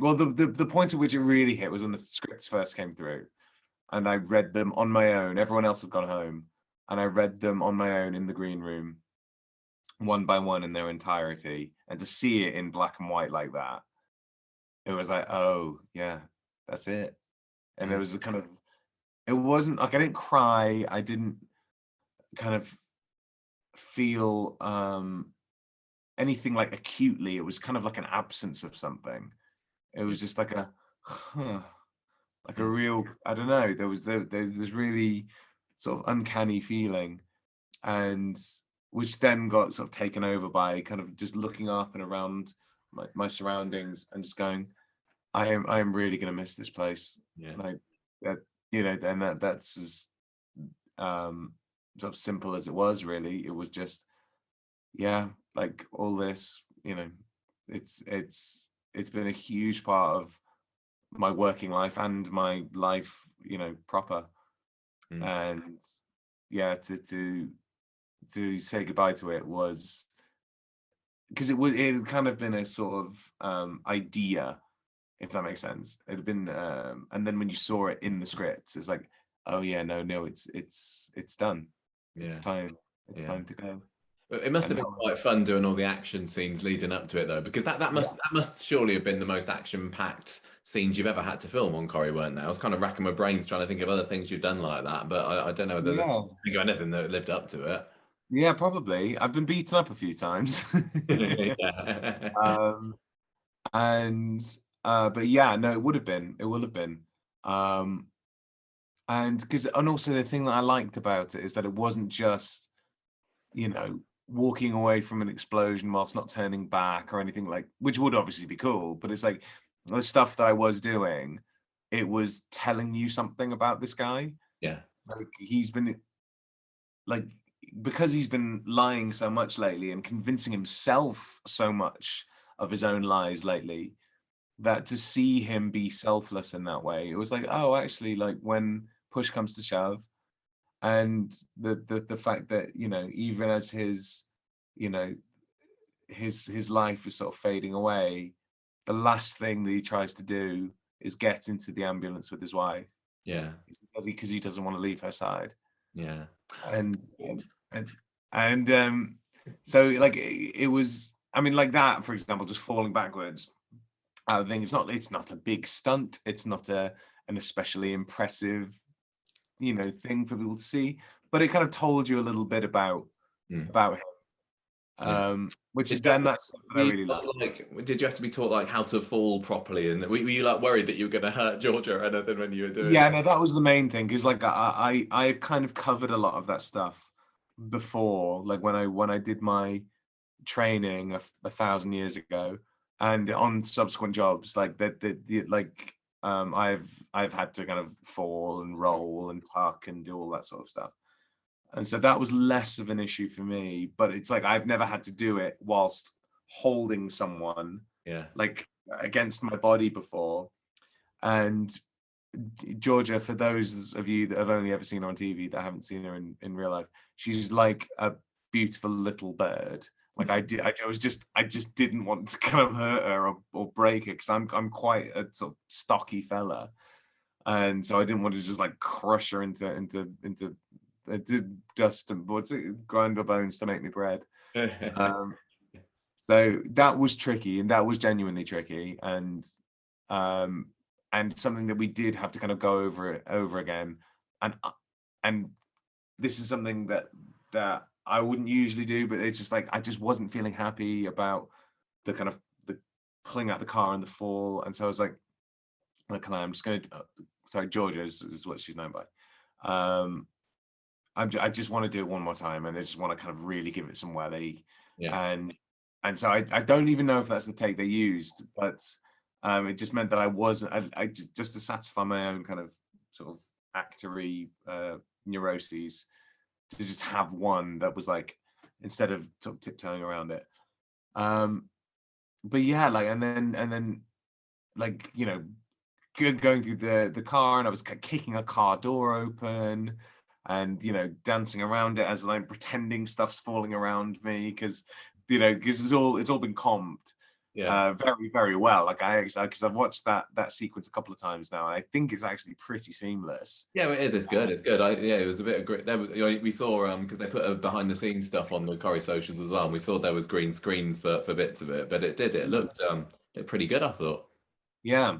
well, the point at which it really hit was when the scripts first came through, and I read them on my own. Everyone else had gone home, and I read them on my own in the green room, one by one in their entirety, and to see it in black and white like that, it was like, oh yeah, that's it. And there was a kind of, it wasn't like I didn't cry, I didn't kind of feel anything like acutely. It was kind of like an absence of something. It was just like like a real, I don't know, there's really sort of uncanny feeling, and which then got sort of taken over by kind of just looking up and around my surroundings and just going, I am really gonna miss this place. Yeah. Like that, you know, and that's as sort of simple as it was, really. It was just, yeah, like all this, you know, it's been a huge part of my working life and my life, proper. And yeah, to say goodbye to it was, because it had kind of been a sort of idea, if that makes sense. It had been, and then when you saw it in the script, it's like, oh yeah, no, it's done. It's time. It's time to go. It must have been quite fun doing all the action scenes leading up to it, though, because that must surely have been the most action-packed scenes you've ever had to film on Corrie, weren't they? I was kind of racking my brains trying to think of other things you've done like that, but I don't know whether think of anything that lived up to it. Yeah, probably. I've been beaten up a few times. But yeah, no, it would have been. It will have been. And also the thing that I liked about it is that it wasn't just, walking away from an explosion whilst not turning back or anything, like, which would obviously be cool, but it's like the stuff that I was doing, it was telling you something about this guy. Yeah. Like he's been, like, because he's been lying so much lately and convincing himself so much of his own lies lately, that to see him be selfless in that way, it was like, oh, actually, like, when push comes to shove, and the fact that, even as his his life is sort of fading away, the last thing that he tries to do is get into the ambulance with his wife. Yeah. Because he doesn't want to leave her side. Yeah. And so, like, it was, I mean, like that, for example, just falling backwards, I think it's not a big stunt, it's not an especially impressive thing for people to see, but it kind of told you a little bit about him. Which then that's what I really like. Did you have to be taught like how to fall properly, and were you like worried that you were going to hurt Georgia or anything when you were doing no, that was the main thing, because like I've kind of covered a lot of that stuff before, like when I did my training 1,000 years ago, and on subsequent jobs, like I've had to kind of fall and roll and tuck and do all that sort of stuff. And so that was less of an issue for me, but it's like I've never had to do it whilst holding someone like against my body before. And Georgia, for those of you that have only ever seen her on TV, that haven't seen her in real life, she's like a beautiful little bird. Like I just didn't want to kind of hurt her or break her, because I'm quite a sort of stocky fella, and so I didn't want to just like crush her into dust and grind her bones to make me bread. So that was tricky, and that was genuinely tricky, and something that we did have to kind of go over again, and this is something that I wouldn't usually do, but it's just like I just wasn't feeling happy about the kind of the pulling out the car and the fall, and so I was like, I'm just going to sorry, Georgia is what she's known by. I just want to do it one more time, and I just want to kind of really give it some welly. And so I don't even know if that's the take they used, but it just meant that I just to satisfy my own kind of sort of actory neuroses, to just have one that was like, instead of sort of tiptoeing around it. But yeah, like, and then like, going through the car, and I was kicking a car door open, and dancing around it as I'm pretending stuff's falling around me, because it's all been comped very, very well. Like because I've watched that sequence a couple of times now, and I think it's actually pretty seamless. Yeah, it is. It's good. It's good. It was a bit of great. We saw because they put behind the scenes stuff on the Corrie socials as well, and we saw there was green screens for bits of it, but it looked pretty good, I thought. Yeah.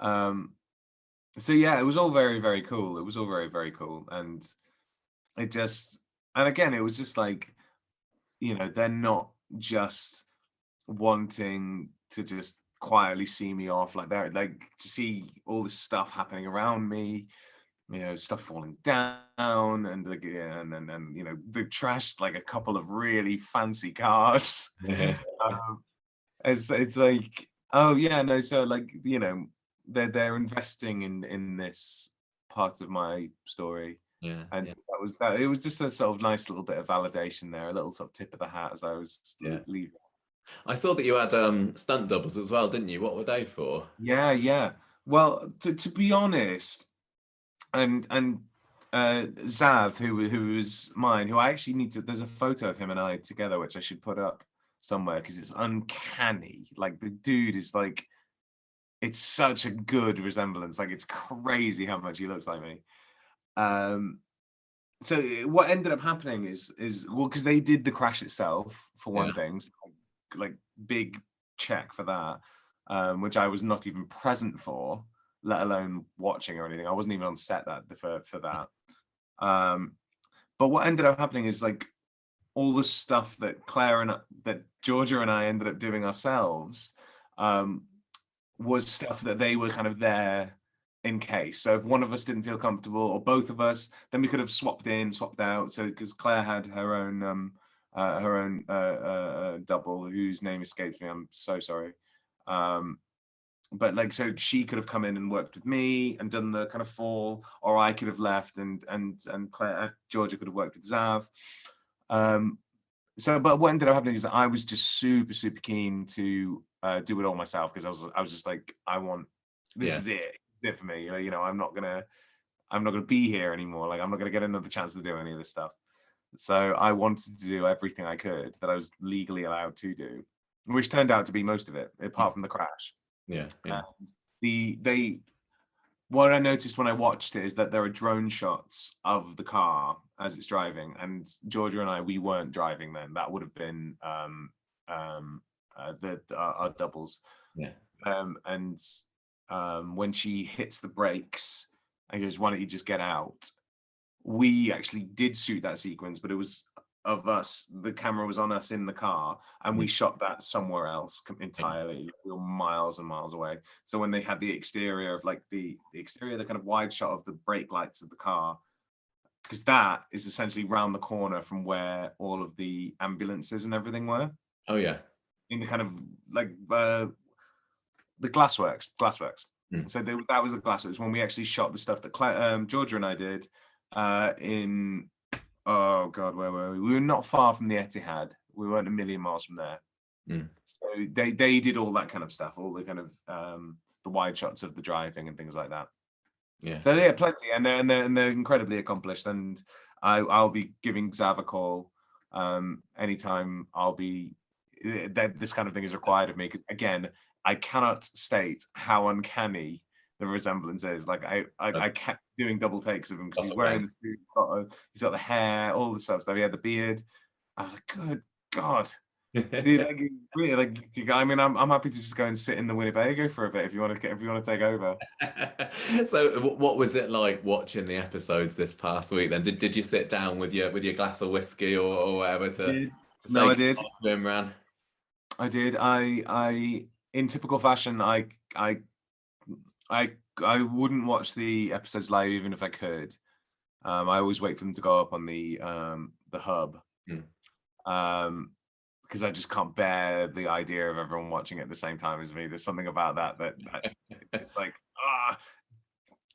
So yeah, it was all very, very cool. It was all very, very cool, and again, it was just like, they're not just wanting to just quietly see me off, like they're like to see all this stuff happening around me, stuff falling down, and like, and they trashed like a couple of really fancy cars. It's like, oh yeah, no, so like, they're investing in this part of my story. And so it was just a sort of nice little bit of validation there, a little sort of tip of the hat as I was leaving. I saw that you had stunt doubles as well, didn't you? What were they for? Yeah. Well, to be honest, and Zav, who was mine, who I actually need to. There's a photo of him and I together, which I should put up somewhere because it's uncanny. Like the dude is like, it's such a good resemblance. Like it's crazy how much he looks like me. So what ended up happening is well, because they did the crash itself for one thing, so like big check for that, which I was not even present for, let alone watching or anything. I wasn't even on set for that. But what ended up happening is like all the stuff that that Georgia and I ended up doing ourselves was stuff that they were kind of there in case. So if one of us didn't feel comfortable, or both of us, then we could have swapped in, swapped out. So because Claire had her own double, whose name escapes me, I'm so sorry. But like, so she could have come in and worked with me and done the kind of fall, or I could have left and Claire, Georgia could have worked with Zav. So, but what ended up happening is that I was just super keen to do it all myself, because I was just like, I want, this is it for me. You know, I'm not gonna be here anymore. Like, I'm not gonna get another chance to do any of this stuff. So I wanted to do everything I could that I was legally allowed to do, which turned out to be most of it, apart from the crash. Yeah. What I noticed when I watched it is that there are drone shots of the car as it's driving, and Georgia and I, we weren't driving then. That would have been our doubles. Yeah. When she hits the brakes and goes, "Why don't you just get out?" We actually did shoot that sequence, but it was of us. The camera was on us in the car, and we shot that somewhere else entirely. We were miles and miles away. So when they had the exterior of like the exterior, the kind of wide shot of the brake lights of the car, because that is essentially round the corner from where all of the ambulances and everything were. Oh yeah. In the kind of like the glassworks. So that was the glassworks when we actually shot the stuff that Georgia and I did in, oh god, where were we? We were not far from the Etihad. We weren't a million miles from there. So they did all that kind of stuff, all the kind of the wide shots of the driving and things like that. Yeah. So yeah, plenty, and they're incredibly accomplished. And I'll be giving Zav a call anytime I'll be that this kind of thing is required of me, because again, I cannot state how uncanny the resemblance is. Like I kept doing double takes of him because he's wearing the suit, he's got the hair, all the stuff. So he had the beard. I was like, good God. Really, I mean, I'm happy to just go and sit in the Winnebago for a bit if you want to take over. So what was it like watching the episodes this past week then? Did you sit down with your glass of whiskey or whatever to say I did. To Imran? I did. I in typical fashion, I wouldn't watch the episodes live even if I could. I always wait for them to go up on the hub. Because I just can't bear the idea of everyone watching it at the same time as me. There's something about that it's like,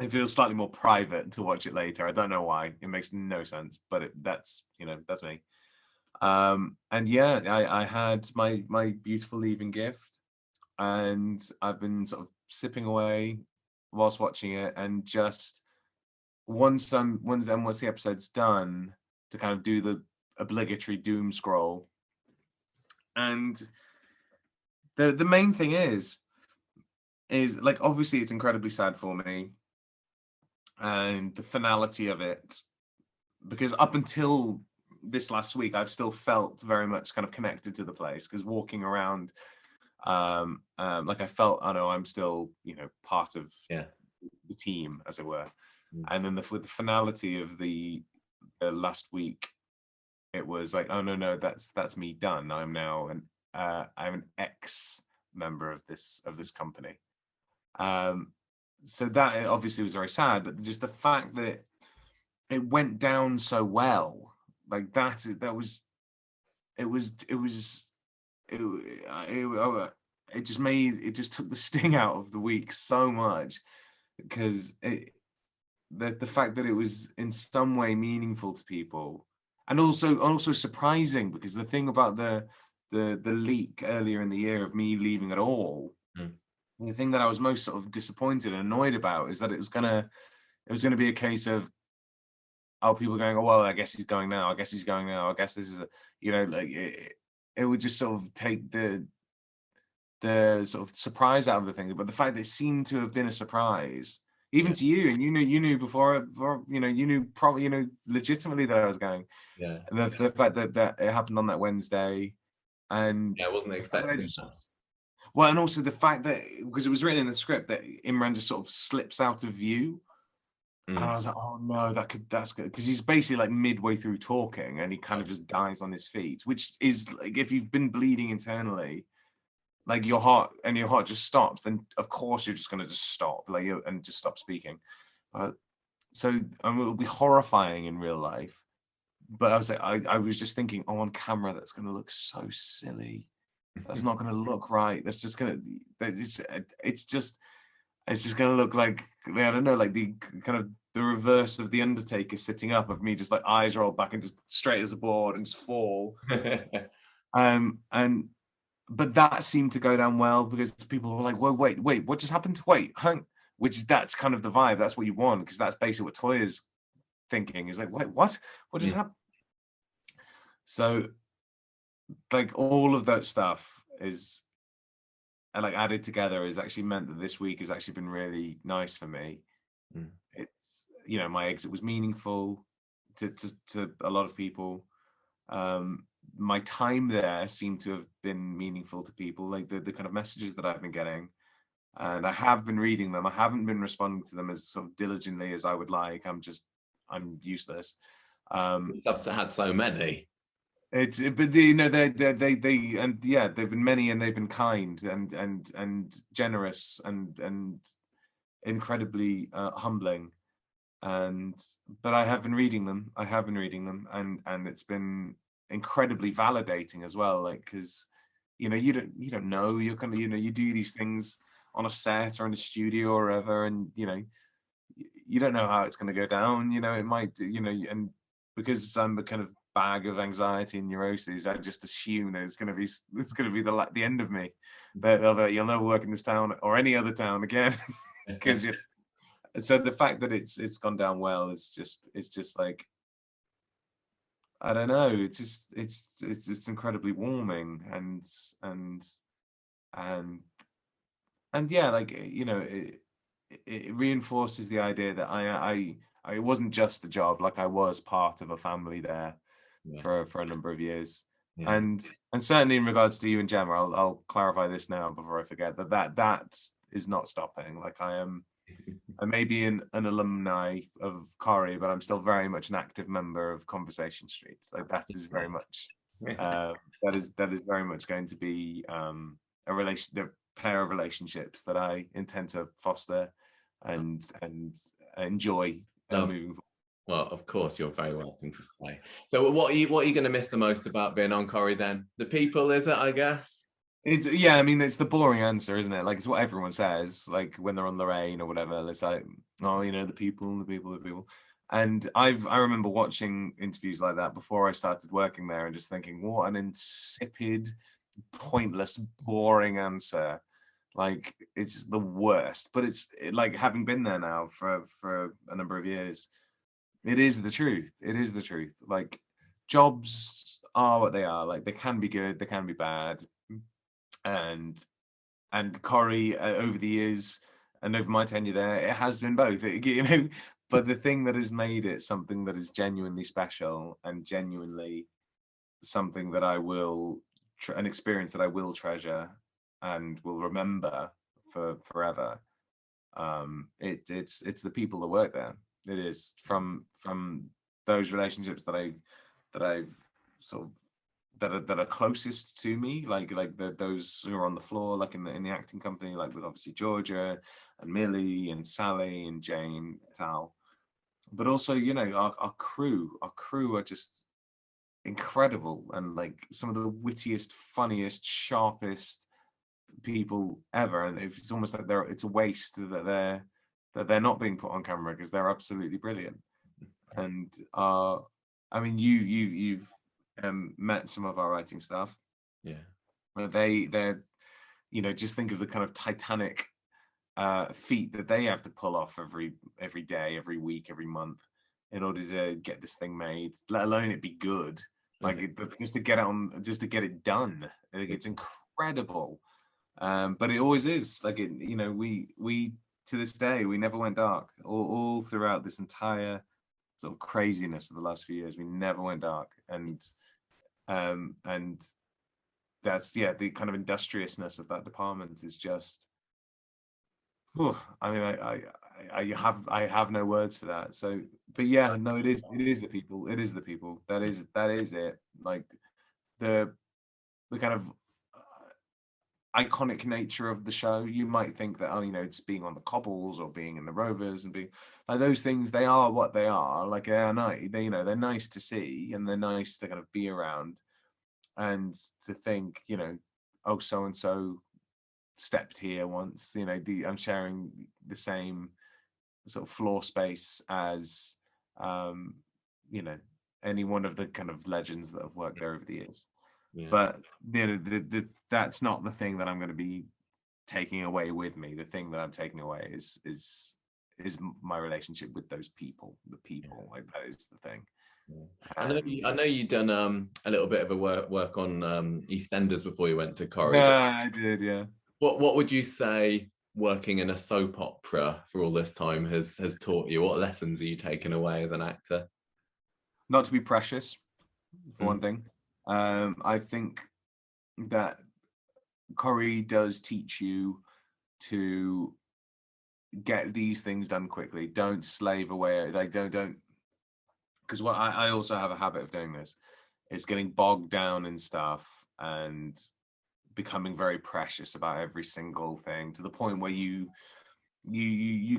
it feels slightly more private to watch it later. I don't know why. It makes no sense, but that's me. And yeah, I had my beautiful leaving gift, and I've been sort of sipping away whilst watching it, and just once the episode's done, to kind of do the obligatory doom scroll. And the main thing is like, obviously it's incredibly sad for me, and the finality of it, because up until this last week I've still felt very much kind of connected to the place, because walking around like I felt, I know I'm still part of the team, as it were. And then with the finality of the last week, it was like, oh no, that's me done. I'm now I'm an ex member of this company. So that obviously was very sad, but just the fact that it went down so well, like it just took the sting out of the week so much, because the fact that it was in some way meaningful to people, and also surprising, because the thing about the leak earlier in the year of me leaving at all the thing that I was most sort of disappointed and annoyed about is that it was gonna be a case of, oh, people going, oh well, I guess he's going now. I guess he's going now. I guess this is like it would just sort of take the sort of surprise out of the thing. But the fact that it seemed to have been a surprise, even to you, and you knew before, you knew probably, legitimately that I was going. Yeah. And the fact that it happened on that Wednesday, and Yeah, I wasn't expecting that. well, and also the fact that, because it was written in the script, that Imran just sort of slips out of view. And I was like, oh no, that's good. Because he's basically like midway through talking and he kind of just dies on his feet, which is like, if you've been bleeding internally, like your heart just stops, then of course you're just going to just stop, like, and just stop speaking. So it would be horrifying in real life. But I was like, I was just thinking, oh, on camera, that's going to look so silly. That's not going to look right. That's just going to, it's just going to look like, I don't know, like the kind of the reverse of the Undertaker sitting up, of me just like eyes rolled back and just straight as a board and just fall. But that seemed to go down well, because people were like, well, wait, what just happened? Wait, that's kind of the vibe. That's what you want, because that's basically what Toya's thinking, is like, wait, what just happened? So like all of that stuff is, and like added together, has actually meant that this week has actually been really nice for me. It's, my exit was meaningful to a lot of people. My time there seemed to have been meaningful to people, like the kind of messages that I've been getting, and I have been reading them. I haven't been responding to them as sort of diligently as I would like. I'm useless. I've had so many. But they and yeah, they've been many, and they've been kind and generous and incredibly humbling. But I have been reading them. And it's been incredibly validating as well. Like, because you don't know, you're kind of, you do these things on a set or in a studio or wherever, and you don't know how it's going to go down. It might, and because I'm a kind of bag of anxiety and neuroses, I just assume that it's going to be the end of me. That you'll never work in this town or any other town again, because so the fact that it's gone down well is just like, I don't know, it's incredibly warming, and yeah, like, it reinforces the idea that I it wasn't just a job. Like, I was part of a family there for a number of years. And certainly in regards to you and Gemma, I'll clarify this now before I forget, that is not stopping. Like, I may be an alumni of Corrie, but I'm still very much an active member of Conversation Street. Like, that is very much that is very much going to be the pair of relationships that I intend to foster and enjoy moving forward. Well, of course, you're very welcome to stay. So what are you going to miss the most about being on Corrie then? The people, is it, I guess? I mean, it's the boring answer, isn't it? Like, it's what everyone says, like when they're on Lorraine or whatever. It's like, oh, the people. And I remember watching interviews like that before I started working there, and just thinking, what an insipid, pointless, boring answer. Like, it's the worst. But it's like, having been there now for a number of years, it is the truth. Like, jobs are what they are. Like, they can be good, they can be bad. And Corrie, over the years and over my tenure there, it has been both. But the thing that has made it something that is genuinely special and genuinely something that I will an experience that I will treasure and will remember for forever. It's the people that work there. It is from those relationships that I've sort of that are closest to me, like those who are on the floor, like in the acting company, like with obviously Georgia and Millie and Sally and Jane Tal, but also our crew are just incredible, and like some of the wittiest, funniest, sharpest people ever. And it's almost like it's a waste that they're not being put on camera, because they're absolutely brilliant. And I mean, you've met some of our writing staff. Yeah. But they're just think of the kind of titanic feat that they have to pull off every day, every week, every month in order to get this thing made, let alone it be good. Like just to get it done. Like, it's incredible. But it always is like it, we to this day, we never went dark all throughout this entire sort of craziness of the last few years. We never went dark. And that's, the kind of industriousness of that department is just, I mean, I have no words for that. So, but yeah, no, it is the people. It is the people. That is it. Like the kind of iconic nature of the show. You might think that, it's being on the cobbles or being in the Rovers and being like those things. They are what they are. Like they're nice. They're nice to see and they're nice to kind of be around, and to think, oh, so and so stepped here once. I'm sharing the same sort of floor space as any one of the kind of legends that have worked there over the years. But that's not the thing that I'm going to be taking away with me. The thing that I'm taking away is my relationship with those people. The people, like that is the thing. I know you'd done a little bit of a work on EastEnders before you went to Corrie. Yeah, I did. Yeah. What would you say working in a soap opera for all this time has taught you? What lessons are you taking away as an actor? Not to be precious, for one thing. I think that Corrie does teach you to get these things done quickly. Don't slave away. Like don't. Because what I also have a habit of doing this, is getting bogged down in stuff and becoming very precious about every single thing, to the point where you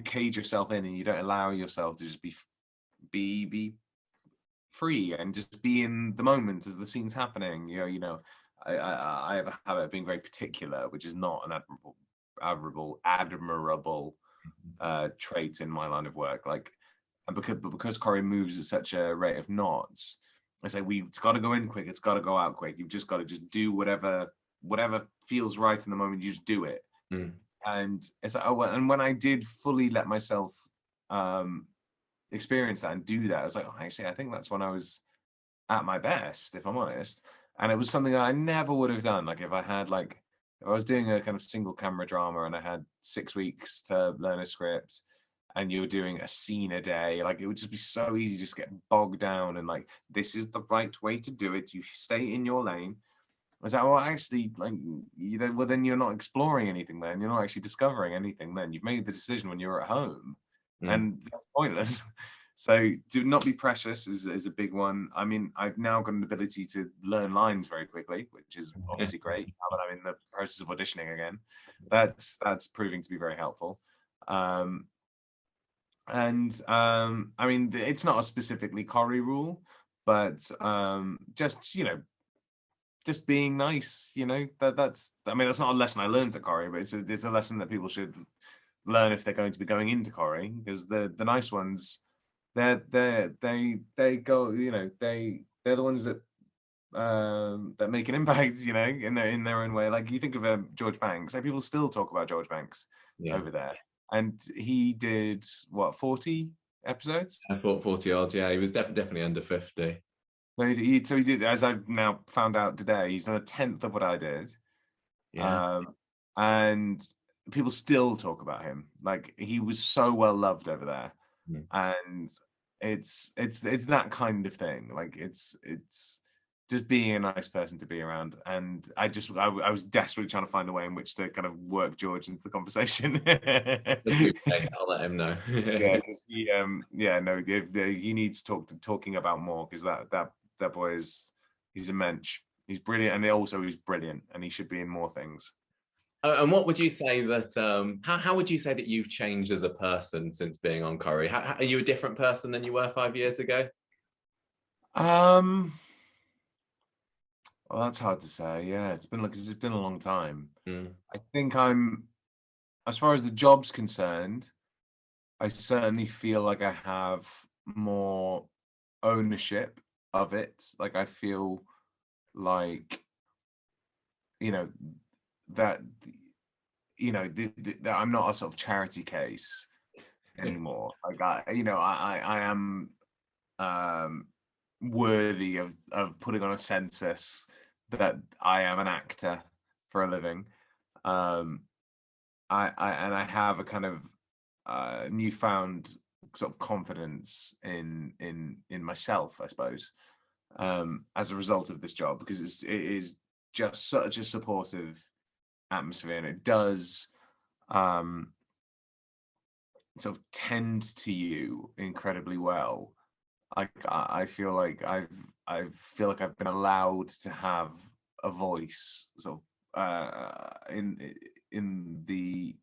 cage yourself in and you don't allow yourself to just be free and just be in the moment as the scene's happening. I have a habit of being very particular, which is not an admirable trait in my line of work. Like, and because Corrie moves at such a rate of knots, I say it's got to go in quick, it's got to go out quick. You've just got to just do whatever feels right in the moment. You just do it. And it's like, and when I did fully let myself experience that and do that, I was like, actually, I think that's when I was at my best, if I'm honest. And it was something that I never would have done. Like if I was doing a kind of single camera drama and I had 6 weeks to learn a script, and you're doing a scene a day, like it would just be so easy to just get bogged down and like, this is the right way to do it. You stay in your lane. I was like, well, actually, like, then you're not exploring anything. Then you're not actually discovering anything. Then you've made the decision when you're at home, and that's pointless. So do not be precious is a big one. I mean, I've now got an ability to learn lines very quickly, which is obviously great. Now that I'm in the process of auditioning again, that's proving to be very helpful. I mean, it's not a specifically Corrie rule, but just being nice, that's not a lesson I learned at Corrie, but it's a lesson that people should learn if they're going to be going into Corrie, because the nice ones, they go, they're the ones that make an impact, in their own way. Like you think of George Banks, like people still talk about George Banks over there, and he did what, 40 episodes? I thought 40 odd. Yeah, he was definitely under 50. So he did, as I've now found out today, he's done a 10th of what I did. Yeah. And people still talk about him. Like he was so well loved over there. And it's that kind of thing. Like it's just being a nice person to be around. And I was desperately trying to find a way in which to kind of work George into the conversation. I'll let him know. Yeah, because he needs talking about more, because that boy he's a mensch. He's brilliant, and he's brilliant, and he should be in more things. And what would you say that how would you say that you've changed as a person since being on Corrie? Are you a different person than you were 5 years ago? Well, that's hard to say. Yeah, it's been a long time. I think as far as the job's concerned, I certainly feel like I have more ownership of it. Like I feel like, that I'm not a sort of charity case anymore. Like I am worthy of putting on a census that I am an actor for a living. I have a kind of newfound sort of confidence in myself, I suppose, as a result of this job, because it is just such a supportive atmosphere, and it does sort of tend to you incredibly well. I feel like I've been allowed to have a voice, sort of in the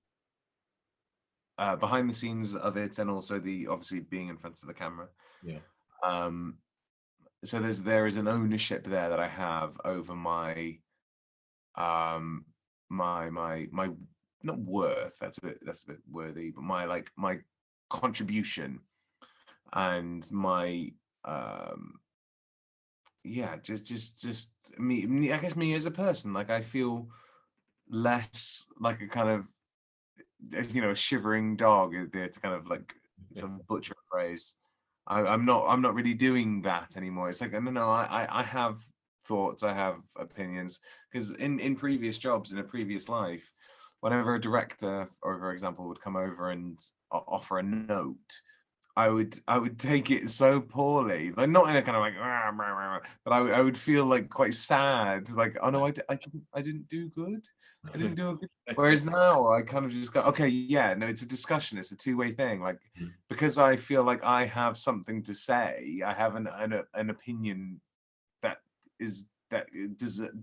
behind the scenes of it, and also the obviously being in front of the camera. Yeah. So there is an ownership there that I have over my my not worth, that's a bit worthy, but my contribution and my yeah, just me, I guess me as a person. Like I feel less like a kind of a shivering dog, there to kind of like some butcher phrase. I'm not really doing that anymore. It's like no, I have thoughts, I have opinions, because in previous jobs, in a previous life, whenever a director, or for example, would come over and offer a note, I would take it so poorly, like not in a kind of like, "Rah, rah, rah," but I would feel like quite sad, like, oh no, I didn't do good, I didn't do a good. Whereas now I kind of just go, okay, yeah, no, it's a discussion, it's a two-way thing, like because I feel like I have something to say, I have an opinion that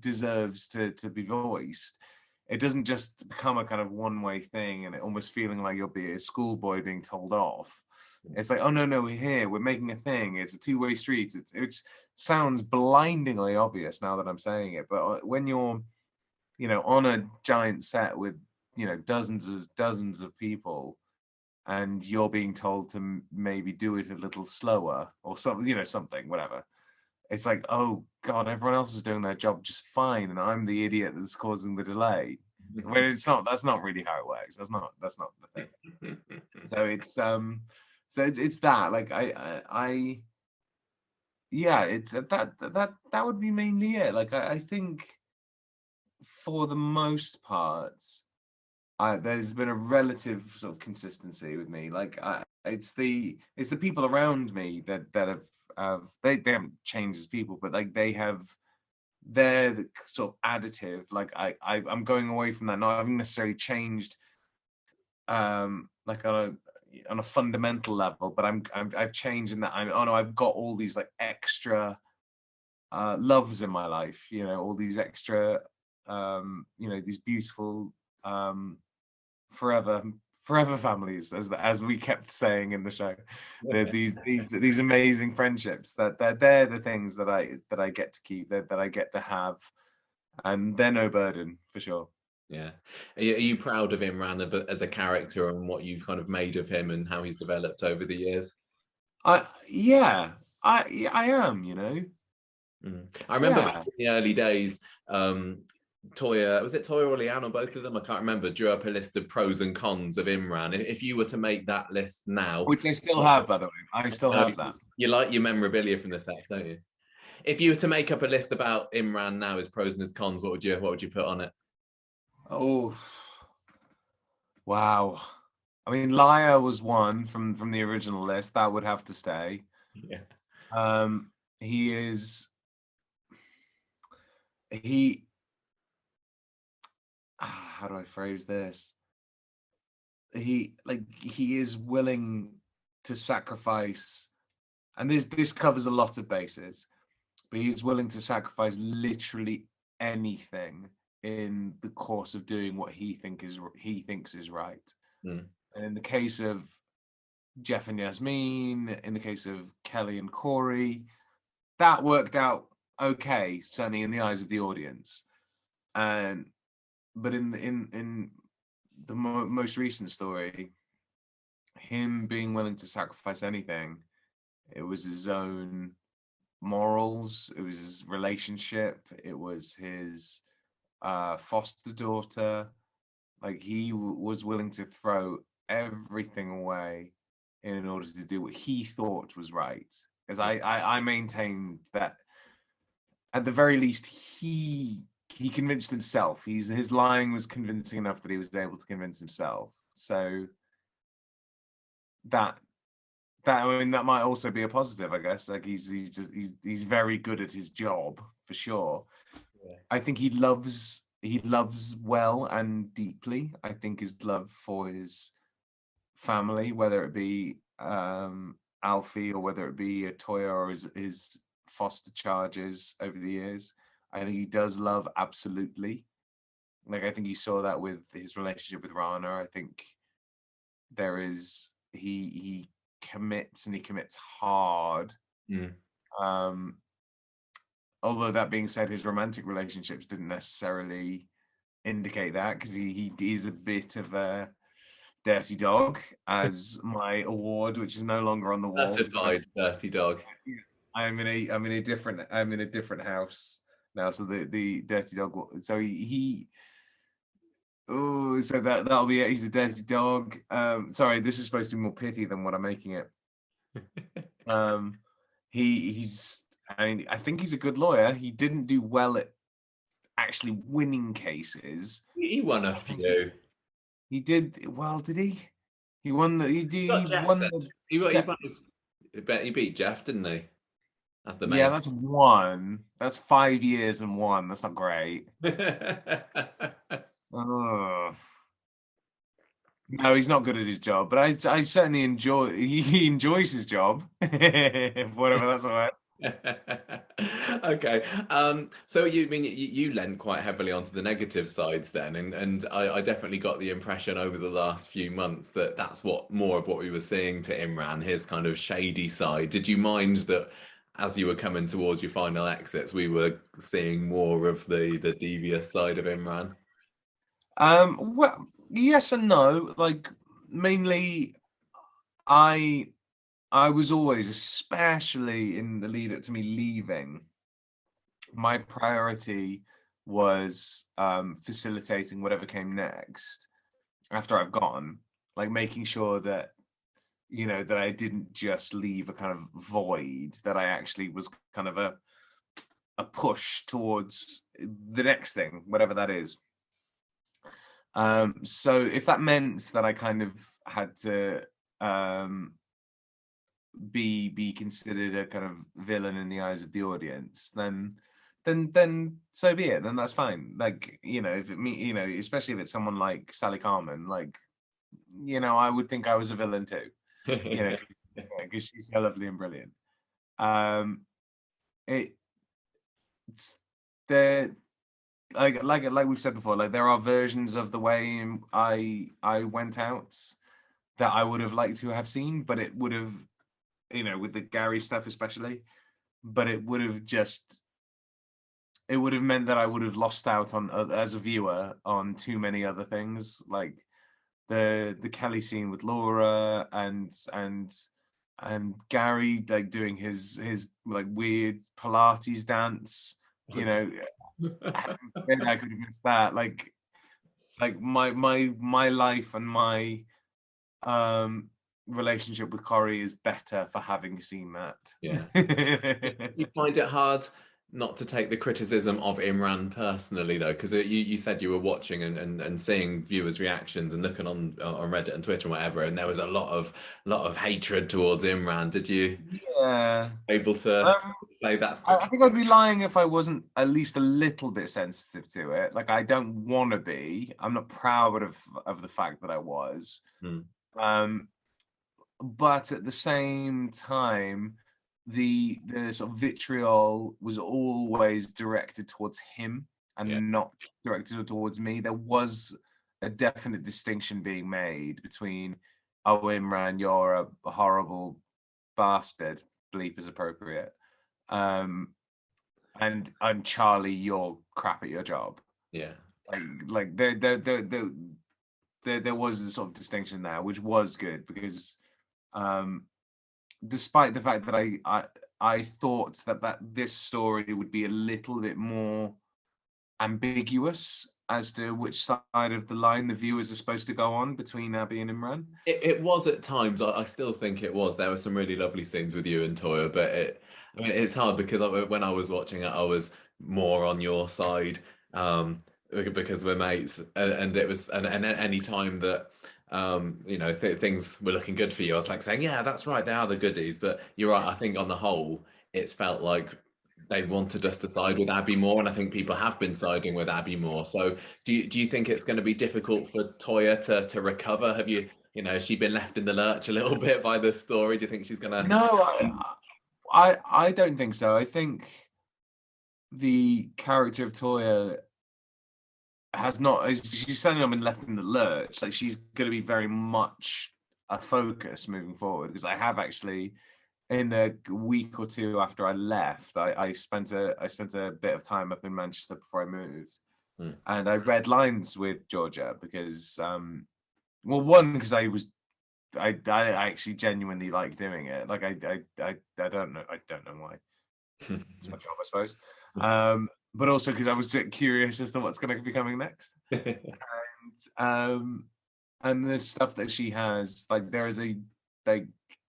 deserves to be voiced. It doesn't just become a kind of one-way thing, and it almost feeling like you'll be a schoolboy being told off. It's like, oh no, we're here, we're making a thing. It's a two-way street. It sounds blindingly obvious now that I'm saying it, but when you're, on a giant set with, dozens of people, and you're being told to maybe do it a little slower or something, something, whatever. It's like, oh God, everyone else is doing their job just fine, and I'm the idiot that's causing the delay. When it's not. That's not really how it works. That's not the thing. So it's that. Like yeah, it's that would be mainly it. Like I think for the most part, there's been a relative sort of consistency with me. Like it's the people around me that have they haven't changed as people, but like they're the sort of additive. Like I'm going away from that, not having necessarily changed like on a fundamental level, but I've changed in that I've got all these like extra loves in my life, all these extra these beautiful forever families, as we kept saying in the show. These amazing friendships they're the things that I get to keep, that I get to have, and they're no burden for sure. Yeah. Are you proud of Imran as a character and what you've kind of made of him and how he's developed over the years? Yeah, I am, I remember Yeah. back in the early days, Toya, was it Toya or Leanne, or both of them? I can't remember. Drew up a list of pros and cons of Imran. If you were to make that list now, Which I still have, by the way. I still have that. You like your memorabilia from the sets, don't you? If you were to make up a list about Imran now, his pros and his cons, what would you put on it? Oh, wow. I mean, Liar was one from the original list. That would have to stay. Yeah. He is. He. How do I phrase this? He is willing to sacrifice, and this covers a lot of bases, but he's willing to sacrifice literally anything in the course of doing what he thinks is right. And in the case of Jeff and Yasmin, in the case of Kelly and Corey, that worked out okay, certainly in the eyes of the audience. But in the most recent story, him being willing to sacrifice anything, it was his own morals, it was his relationship, it was his foster daughter, Like he was willing to throw everything away in order to do what he thought was right. Because I maintain that at the very least he convinced himself. His lying was convincing enough that he was able to convince himself. So that I mean that might also be a positive, I guess. Like he's very good at his job for sure. Yeah. I think he loves well and deeply. I think his love for his family, whether it be Alfie or whether it be Toya or his foster charges over the years, I think he does love absolutely. Like I think you saw that with his relationship with Rana. I think there is he commits and he commits hard. Mm. Although that being said, his romantic relationships didn't necessarily indicate that, because he is a bit of a dirty dog, as my award, which is no longer on the wall. Certified dirty dog. I'm in a different house now. So the dirty dog. So he oh, so that'll be it. He's a dirty dog. Sorry, this is supposed to be more pithy than what I'm making it. He's. I think he's a good lawyer. He didn't do well at actually winning cases. He won a few. He did well, did he? He won the. He won the. He beat Jeff, didn't he? That's the main. Yeah, that's one. That's 5 years and one. That's not great. Oh. No, he's not good at his job, but I certainly enjoy. He enjoys his job, whatever that's about. Okay. So you lend quite heavily onto the negative sides then, and I definitely got the impression over the last few months that that's more of what we were seeing to Imran, his kind of shady side. Did you mind that as you were coming towards your final exits, we were seeing more of the devious side of Imran? Well, yes and no. Like mainly, I was always, especially in the lead up to me leaving, my priority was facilitating whatever came next after I've gone, like making sure that that I didn't just leave a kind of void, that I actually was kind of a push towards the next thing, whatever that is. So if that meant that I kind of had to be considered a kind of villain in the eyes of the audience, then so be it. Then that's fine. Like if it especially if it's someone like Sally Carmen, like I would think I was a villain too. Because she's so lovely and brilliant. There, like we've said before, like there are versions of the way I went out that I would have liked to have seen, but it would have, with the Gary stuff especially, but it would have meant that I would have lost out on, as a viewer, on too many other things, like the Kelly scene with Laura and Gary, like doing his like weird Pilates dance. I could have missed that. Like my life and my relationship with Corey is better for having seen that. Yeah. You find it hard not to take the criticism of Imran personally, though, because you said you were watching and seeing viewers' reactions and looking on Reddit and Twitter and whatever, and there was a lot of hatred towards Imran. Did you? Yeah. Able to say that's? I think I'd be lying if I wasn't at least a little bit sensitive to it. Like I don't want to be. I'm not proud of the fact that I was. But at the same time, the sort of vitriol was always directed towards him and not directed towards me. There was a definite distinction being made between, oh, Imran, you're a horrible bastard, bleep is appropriate, and Charlie, you're crap at your job. Yeah. Like there was a sort of distinction there, which was good, because despite the fact that I thought that this story would be a little bit more ambiguous, as to which side of the line the viewers are supposed to go on between Abby and Imran? It was at times. I still think it was. There were some really lovely scenes with you and Toya, but I mean, it's hard because when I was watching it, I was more on your side, because we're mates, and it was, and any time that you know, things were looking good for you, I was like saying, yeah, that's right, they are the goodies. But you're right. I think on the whole, it's felt like they wanted us to side with Abby more, and I think people have been siding with Abby more. So do you think it's going to be difficult for Toya to recover? Have you, you know, has she been left in the lurch a little bit by the story? Do you think she's gonna? No, I don't think so. I think the character of Toya has not, she's certainly not been left in the lurch. Like, she's going to be very much a focus moving forward, because I have actually, in a week or two after I left, I spent a bit of time up in Manchester before I moved, and I read lines with Georgia because, well, one, because I actually genuinely like doing it. Like, I don't know why. It's my job, I suppose. But also because I was curious as to what's going to be coming next. And the stuff that she has, like, there is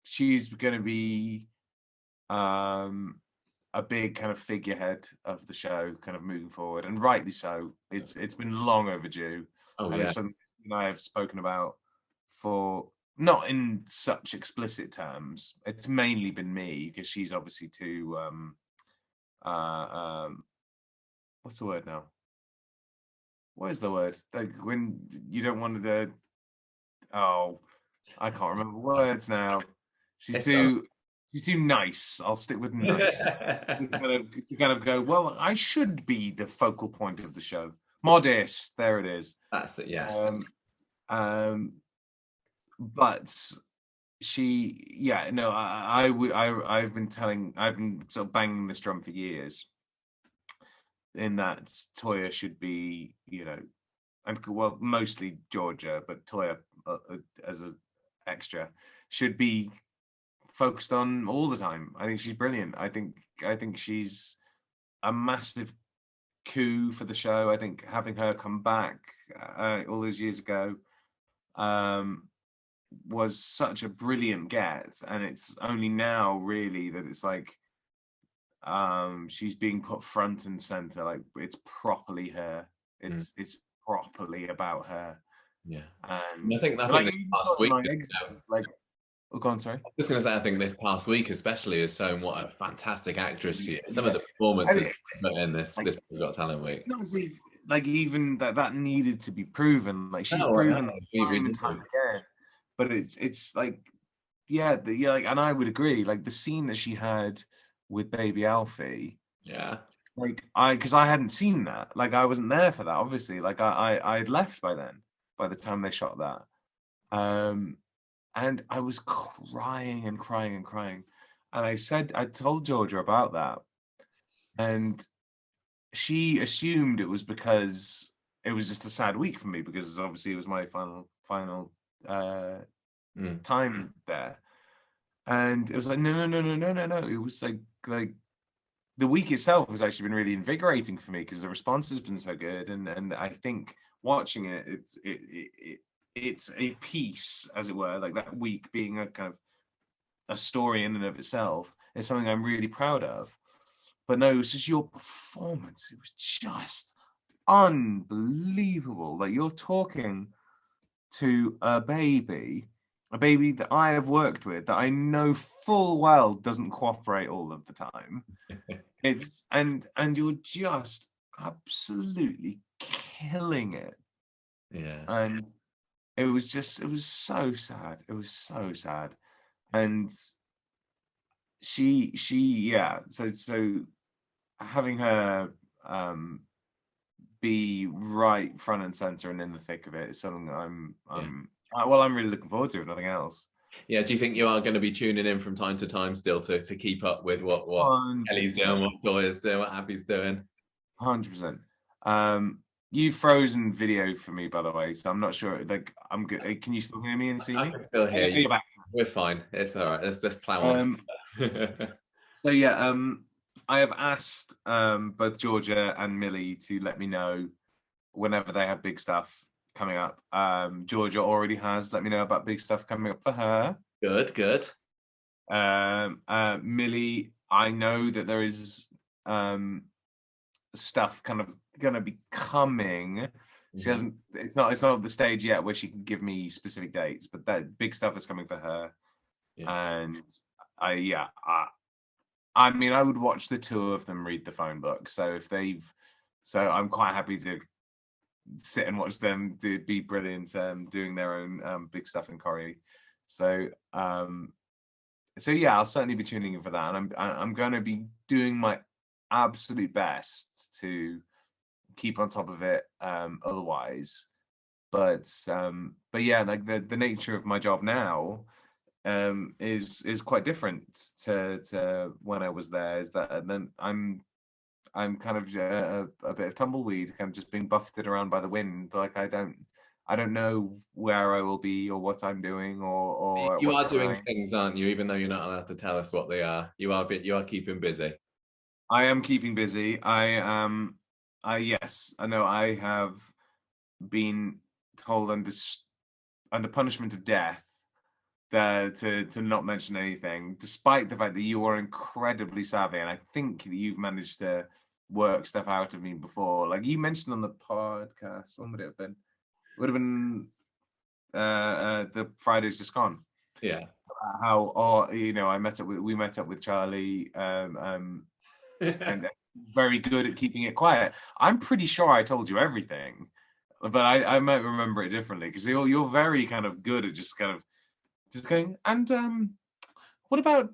she's going to be a big kind of figurehead of the show, kind of moving forward, and rightly so. It's been long overdue, and it's something I have spoken about for, not in such explicit terms. It's mainly been me, because she's obviously too what's the word now? What is the word? Like, when you don't want to, oh, I can't remember words now. She's too nice. I'll stick with nice. to kind of go, well, I should be the focal point of the show. Modest, there it is. That's it, yes. But she, yeah, no, I've been sort of banging this drum for years, in that Toya should be, you know, and, well, mostly Georgia, but Toya as an extra should be focused on all the time. I think she's brilliant. I think she's a massive coup for the show. I think having her come back all those years ago was such a brilliant get, and it's only now really that it's like she's being put front and center. Like, it's properly her. It's properly about her. Yeah. And I think that, like, last week, like, oh, go on, sorry. I was going to say, I think this past week especially has shown what a fantastic actress she is. Some of the performances in this Got Talent week. Like, even that needed to be proven. Like, she's proven time and time again. But it's like, yeah, like, and I would agree. Like, the scene that she had with Baby Alfie. Yeah. Like, because I hadn't seen that. Like, I wasn't there for that, obviously. Like, I had left by then, by the time they shot that. And I was crying and crying and crying. And I told Georgia about that. And she assumed it was because it was just a sad week for me, because obviously it was my final time there. And it was like, no. It was like the week itself has actually been really invigorating for me, because the response has been so good. And I think watching it, it's a piece, as it were, like that week being a kind of a story in and of itself is something I'm really proud of. But no, it was just your performance. It was just unbelievable. Like, you're talking to a baby that I have worked with, that I know full well doesn't cooperate all of the time. And you're just absolutely killing it. Yeah. And it was so sad. It was so sad. And she yeah, so having her be right front and center and in the thick of it is something that I'm really looking forward to, if nothing else. Yeah, do you think you are going to be tuning in from time to time still to keep up with what Ellie's doing, what Toya's doing, what Abby's doing? 100%. You've frozen video for me, by the way, so I'm not sure. Like, I'm good. Can you still hear me and see me? I can still hear you. We're fine. It's all right. Let's just plow on. So yeah, I have asked both Georgia and Millie to let me know whenever they have big stuff coming up. Georgia already has let me know about big stuff coming up for her. Good. Millie, I know that there is stuff kind of gonna be coming. She hasn't. It's not at the stage yet where she can give me specific dates, but that big stuff is coming for her. Yeah. And I mean, I would watch the two of them read the phone book. So I'm quite happy to sit and watch them be brilliant, doing their own big stuff in Corrie. So yeah, I'll certainly be tuning in for that, and I'm going to be doing my absolute best to keep on top of it. Otherwise, but yeah, like the nature of my job now is quite different to when I was there. Is that and then I'm kind of a bit of tumbleweed, kind of just being buffeted around by the wind. Like I don't know where I will be or what I'm doing or You are doing things, aren't you? Even though you're not allowed to tell us what they are, you are keeping busy. I am keeping busy. Yes, I know. I have been told under punishment of death to not mention anything, despite the fact that you are incredibly savvy, and I think that you've managed to work stuff out of me before. Like you mentioned on the podcast, when would it have been? It would have been the Friday's Just Gone. Yeah. How we met up with Charlie, and very good at keeping it quiet. I'm pretty sure I told you everything, but I might remember it differently because you're very kind of good at just going, and what about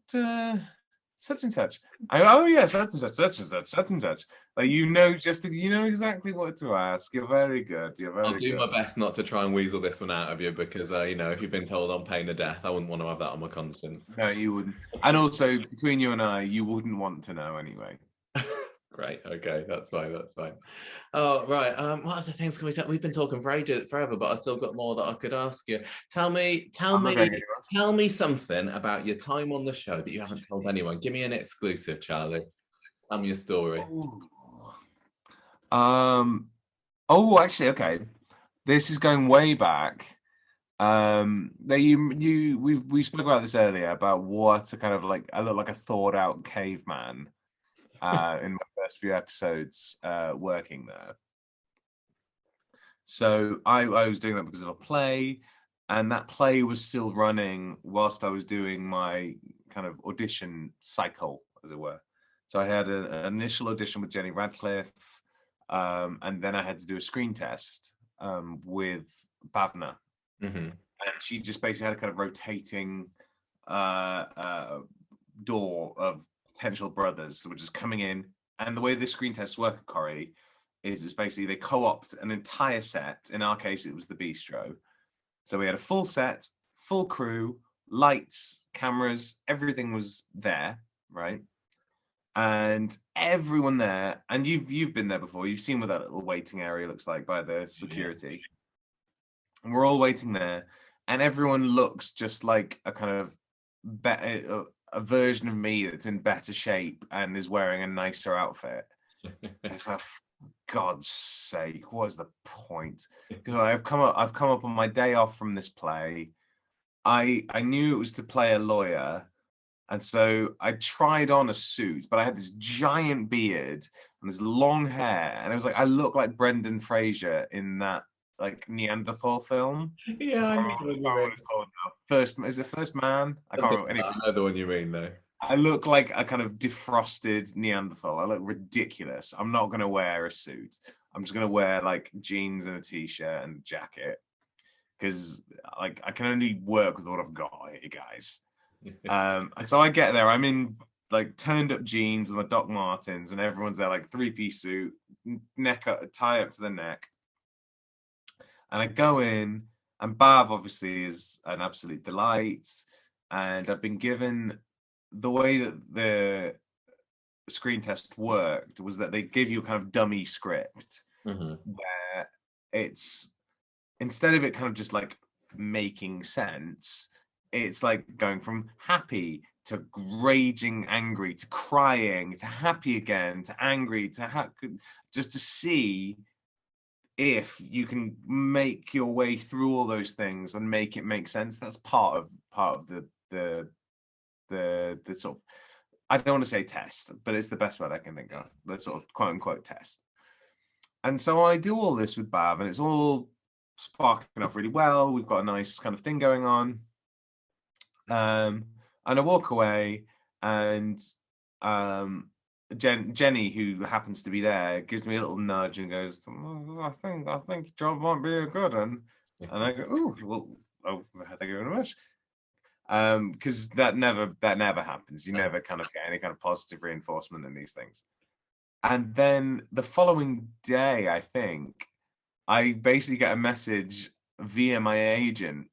such and such? Oh yeah, such and such, such and such, such and such. Like you know exactly what to ask. You're very good. I'll do my best not to try and weasel this one out of you because if you've been told on pain of death, I wouldn't want to have that on my conscience. No, you wouldn't. And also between you and I, you wouldn't want to know anyway. Great. Okay, that's fine. Oh, right. What other things can we talk? We've been talking forever, but I still got more that I could ask you. Tell me something about your time on the show that you haven't told anyone. Give me an exclusive, Charlie. Tell me a story. Actually, okay. This is going way back. We spoke about this earlier about what I look like a thought out caveman in my first few episodes working there. So I was doing that because of a play, and that play was still running whilst I was doing my kind of audition cycle, as it were. So I had an initial audition with Jenny Radcliffe, and then I had to do a screen test with Bhavna. And she just basically had a kind of rotating door of potential brothers which is coming in. And the way the screen tests work at Corrie is it's basically they co-opt an entire set. In our case, it was the bistro. So we had a full set, full crew, lights, cameras, everything was there, right? And everyone there, and you've been there before, you've seen what that little waiting area looks like by the security. And we're all waiting there, and everyone looks just like a kind of a version of me that's in better shape and is wearing a nicer outfit. It's like, for God's sake, what is the point? Because I've come up on my day off from this play. I knew it was to play a lawyer, and so I tried on a suit, but I had this giant beard and this long hair, and it was like I look like Brendan Fraser in that like Neanderthal film. Yeah, I know what it's called now. Is it First Man? I can't remember. Anyway, I know the one you mean though. I look like a kind of defrosted Neanderthal. I look ridiculous. I'm not going to wear a suit. I'm just going to wear like jeans and a t-shirt and a jacket because like I can only work with what I've got here, guys. And so I get there. I'm in like turned up jeans and the Doc Martens, and everyone's there like three-piece suit, tie up to the neck. And I go in, and Bav obviously is an absolute delight. And I've been given the way that the screen test worked was that they give you a kind of dummy script where it's instead of it kind of just like making sense, it's like going from happy to raging angry to crying to happy again to angry to just to see if you can make your way through all those things and make it make sense, that's part of the sort of, I don't want to say test, but it's the best word I can think of, the sort of quote unquote test. And so I do all this with Bav, and it's all sparking off really well. We've got a nice kind of thing going on. And I walk away, and Jenny, who happens to be there, gives me a little nudge and goes, I think your job might be a good one. And I go, thank you very much. Because that never happens. You never kind of get any kind of positive reinforcement in these things. And then the following day, I think, I basically get a message via my agent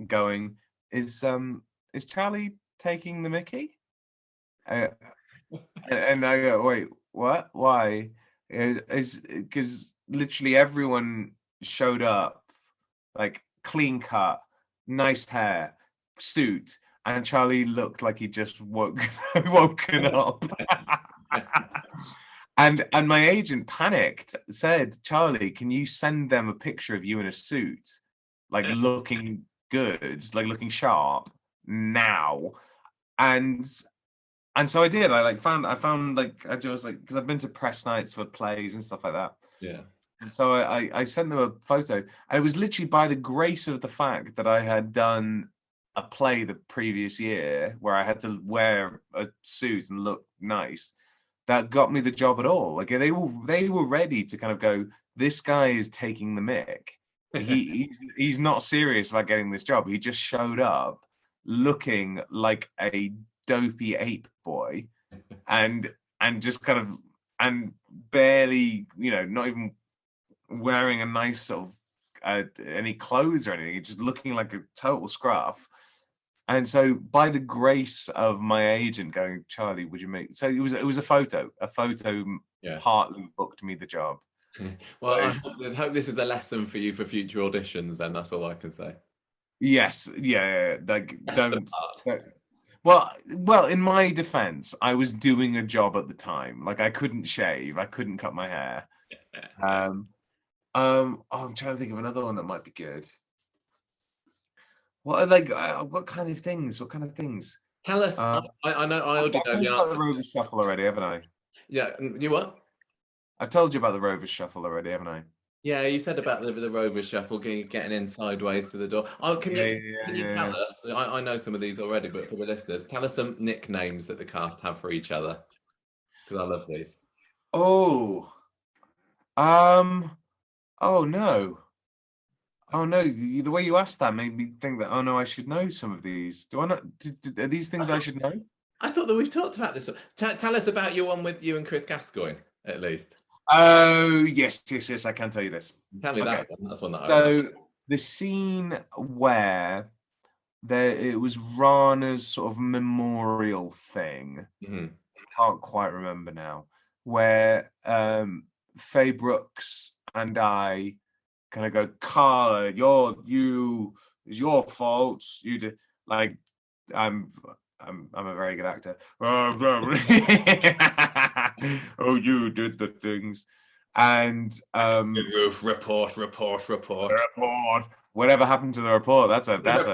going, is Charlie taking the mickey? And I go, wait, what? Why? Is because literally everyone showed up, like clean cut, nice hair, suit, and Charlie looked like he just woken up. And my agent panicked, said, Charlie, can you send them a picture of you in a suit, like looking good, like looking sharp now? And so I did. I found like, I just like, because I've been to press nights for plays and stuff like that. Yeah. And so I sent them a photo, and it was literally by the grace of the fact that I had done a play the previous year where I had to wear a suit and look nice, that got me the job at all. Like they were ready to kind of go, this guy is taking the mick. He's not serious about getting this job. He just showed up looking like a dopey ape boy, and just kind of, and barely, not even wearing a nice sort of any clothes or anything. He's just looking like a total scruff. And so, by the grace of my agent going, Charlie, would you make? So it was a photo. Yeah. Partly booked me the job. Well, I hope this is a lesson for you for future auditions. Then that's all I can say. Yes, yeah. Like don't. Well, in my defense, I was doing a job at the time. Like I couldn't shave, I couldn't cut my hair. I'm trying to think of another one that might be good. What kind of things? What kind of things? Tell us. I know. I already know the answer. The Rovers Shuffle already, haven't I? Yeah. You what? I've told you about the Rovers Shuffle already, haven't I? Yeah, you said about the Rovers Shuffle, getting in sideways to the door. Oh, can you tell us? I know some of these already, but for the listeners, tell us some nicknames that the cast have for each other, because I love these. Oh no. Oh no, the way you asked that made me think that, oh no, I should know some of these. Do I not? Are these things I should know? I thought that we've talked about this one. Tell us about your one with you and Chris Gascoigne, at least. Oh, yes, I can tell you this. Tell me that one. That's one that So the scene where it was Rana's sort of memorial thing, I can't quite remember now, where Faye Brooks and I kind of go, Carla, it's your fault. You did, like, I'm a very good actor. Oh, you did the things. And report. Whatever happened to the report? That's a loose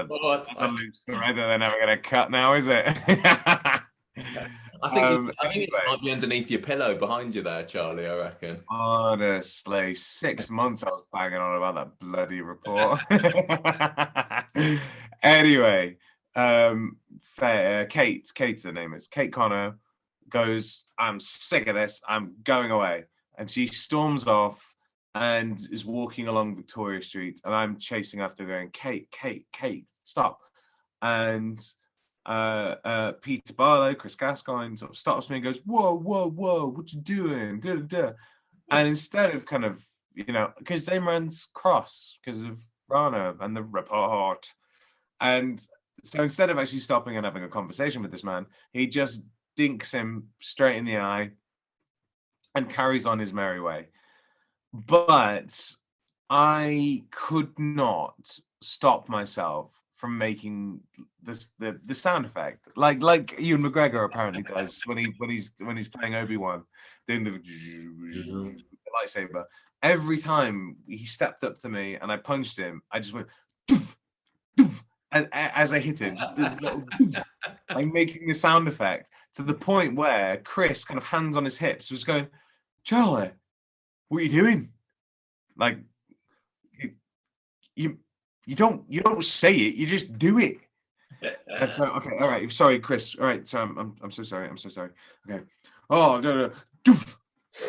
thread that they're never going to cut now, is it? I think it might be underneath your pillow behind you there, Charlie, I reckon. Honestly, 6 months I was banging on about that bloody report. Anyway, Kate's her name is. Kate Connor goes, I'm sick of this, I'm going away. And she storms off and is walking along Victoria Street, and I'm chasing after going, Kate, stop. And Peter Barlow, Chris Gascoigne, sort of stops me and goes, whoa, what you doing? And instead of kind of, because Imran's cross because of Rana and the report. And so instead of actually stopping and having a conversation with this man, he just dinks him straight in the eye and carries on his merry way. But I could not stop myself from making the sound effect, like Ewan McGregor apparently does when he's playing Obi-Wan, doing the lightsaber. every time he stepped up to me and I punched him, I just went doof, doof, as I hit him, just this little doof, like making the sound effect, to the point where Chris, kind of hands on his hips, was going, Charlie, what are you doing? Like, you don't say it, you just do it. That's okay. All right. Sorry, Chris. All right. So I'm so sorry. I'm so sorry. Okay. Oh, doof.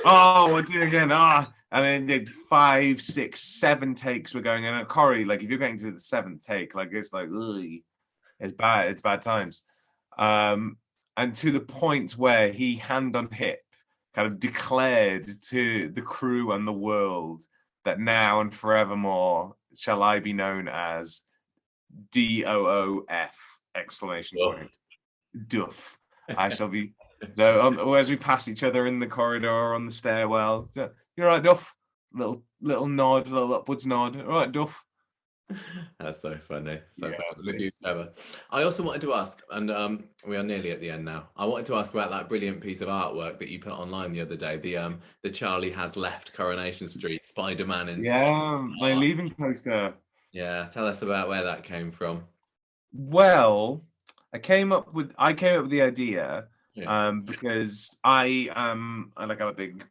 Oh, I did it again. And then did 5, 6, 7 takes were going in. And Corey, like, if you're getting to the 7th take, like, it's like, ugh, it's bad. It's bad times. And to the point where he, hand on hip, kind of declared to the crew and the world that now and forevermore shall I be known as DOOF exclamation point. Duff. I shall be. So as we pass each other in the corridor or on the stairwell, you're right, Duff. Little nod, little upwards nod. All right, Duff. That's so funny. Looking clever. I also wanted to ask, and we are nearly at the end now. I wanted to ask about that brilliant piece of artwork that you put online the other day. The Charlie Has Left Coronation Street Spider-Man in my leaving poster. Yeah, tell us about where that came from. Well, I came up with the idea because I'm a big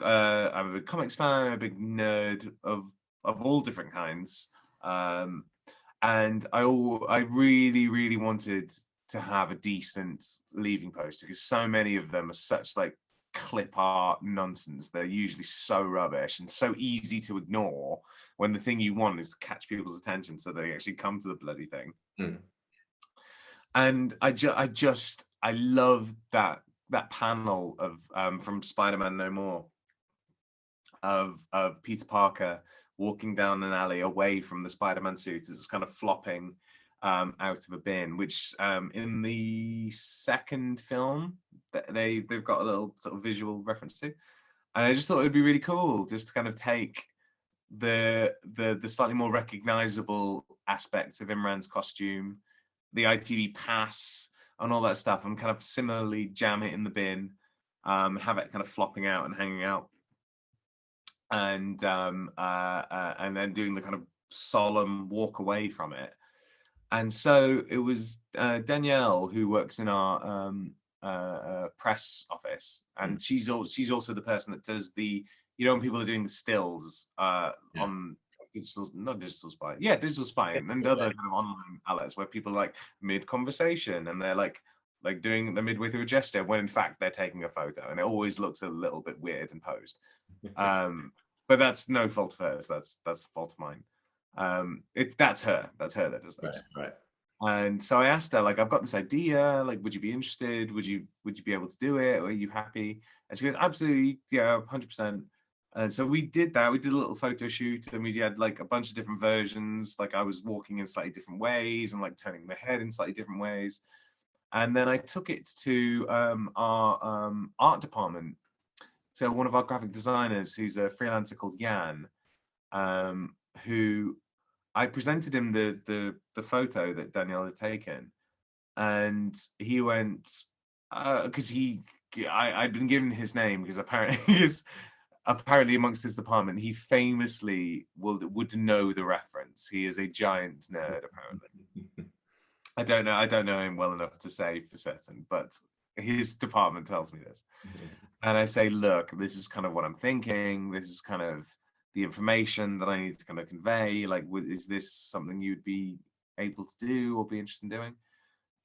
comics fan, a big nerd of all different kinds, and I really wanted to have a decent leaving poster, because so many of them are such like clip art nonsense. They're usually so rubbish and so easy to ignore when the thing you want is to catch people's attention so they actually come to the bloody thing. And I love that panel of from Spider-Man No More of Peter Parker walking down an alley away from the Spider-Man suit. It's kind of flopping out of a bin, which in the second film they've got a little sort of visual reference to. And I just thought it'd be really cool just to kind of take the slightly more recognizable aspects of Imran's costume, the ITV pass and all that stuff, and kind of similarly jam it in the bin, have it kind of flopping out and hanging out, and then doing the kind of solemn walk away from it. And so it was Danielle, who works in our press office, and she's also the person that does the, when people are doing the stills on digital spying and other kind of online outlets where people are like mid conversation and they're like doing the midway through a gesture when in fact they're taking a photo, and it always looks a little bit weird and posed. But that's no fault of hers. That's a fault of mine. That's her that does that. Right. And so I asked her, like, I've got this idea, like, would you be interested? Would you be able to do it? Or are you happy? And she goes, absolutely, yeah, 100%. And so we did that. We did a little photo shoot, and we had like a bunch of different versions. Like I was walking in slightly different ways and like turning my head in slightly different ways. And then I took it to our art department, to one of our graphic designers, who's a freelancer called Jan, who I presented him the photo that Danielle had taken, and he went, because I'd been given his name because apparently amongst his department he famously would know the reference. He is a giant nerd, apparently. I don't know him well enough to say for certain, but his department tells me this. And I say, look, this is kind of what I'm thinking. This is kind of the information that I need to kind of convey. Like, is this something you'd be able to do or be interested in doing?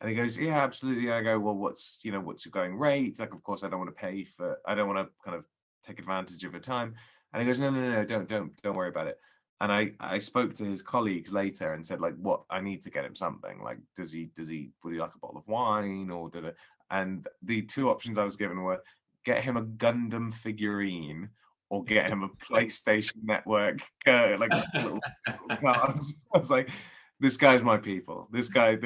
And he goes, yeah, absolutely. I go, well, what's your going rate? Like, of course, I don't want to kind of take advantage of your time. And he goes, no, don't worry about it. And I spoke to his colleagues later and said, like, what, I need to get him something. Like, would he like a bottle of wine, or and the two options I was given were get him a Gundam figurine or get him a PlayStation Network, like little cards. I was like, this guy's my people. This guy.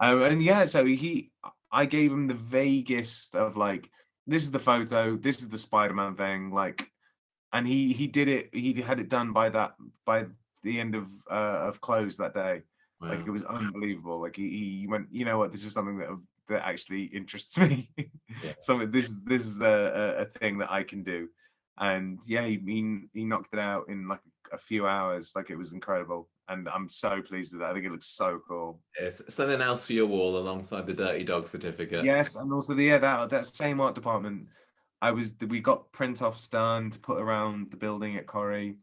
And yeah, so I gave him the vaguest of like, this is the photo, this is the Spider-Man thing, like, and he did it. He had it done by the end of close that day. Wow. Like, it was unbelievable. Like he went, you know what, this is something that actually interests me. Yeah. This is a thing that I can do. And yeah, he knocked it out in like a few hours. Like, it was incredible, and I'm so pleased with that. I think it looks so cool. It's something else for your wall alongside the Dirty Dog certificate. Yes, and also that same art department. We got print offs done to put around the building at Corrie,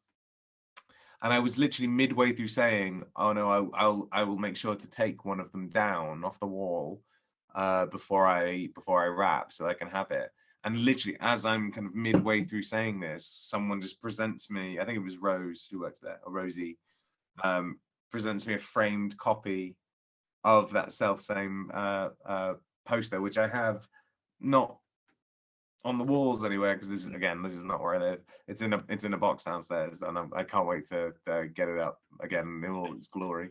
and I was literally midway through saying, "Oh no, I will make sure to take one of them down off the wall before I wrap, so I can have it." And literally, as I'm kind of midway through saying this, someone just presents me, I think it was Rose who works there, or Rosie, presents me a framed copy of that self-same poster, which I have not on the walls anywhere, because this is not where I live. It's in a box downstairs, and I can't wait to get it up again in all its glory.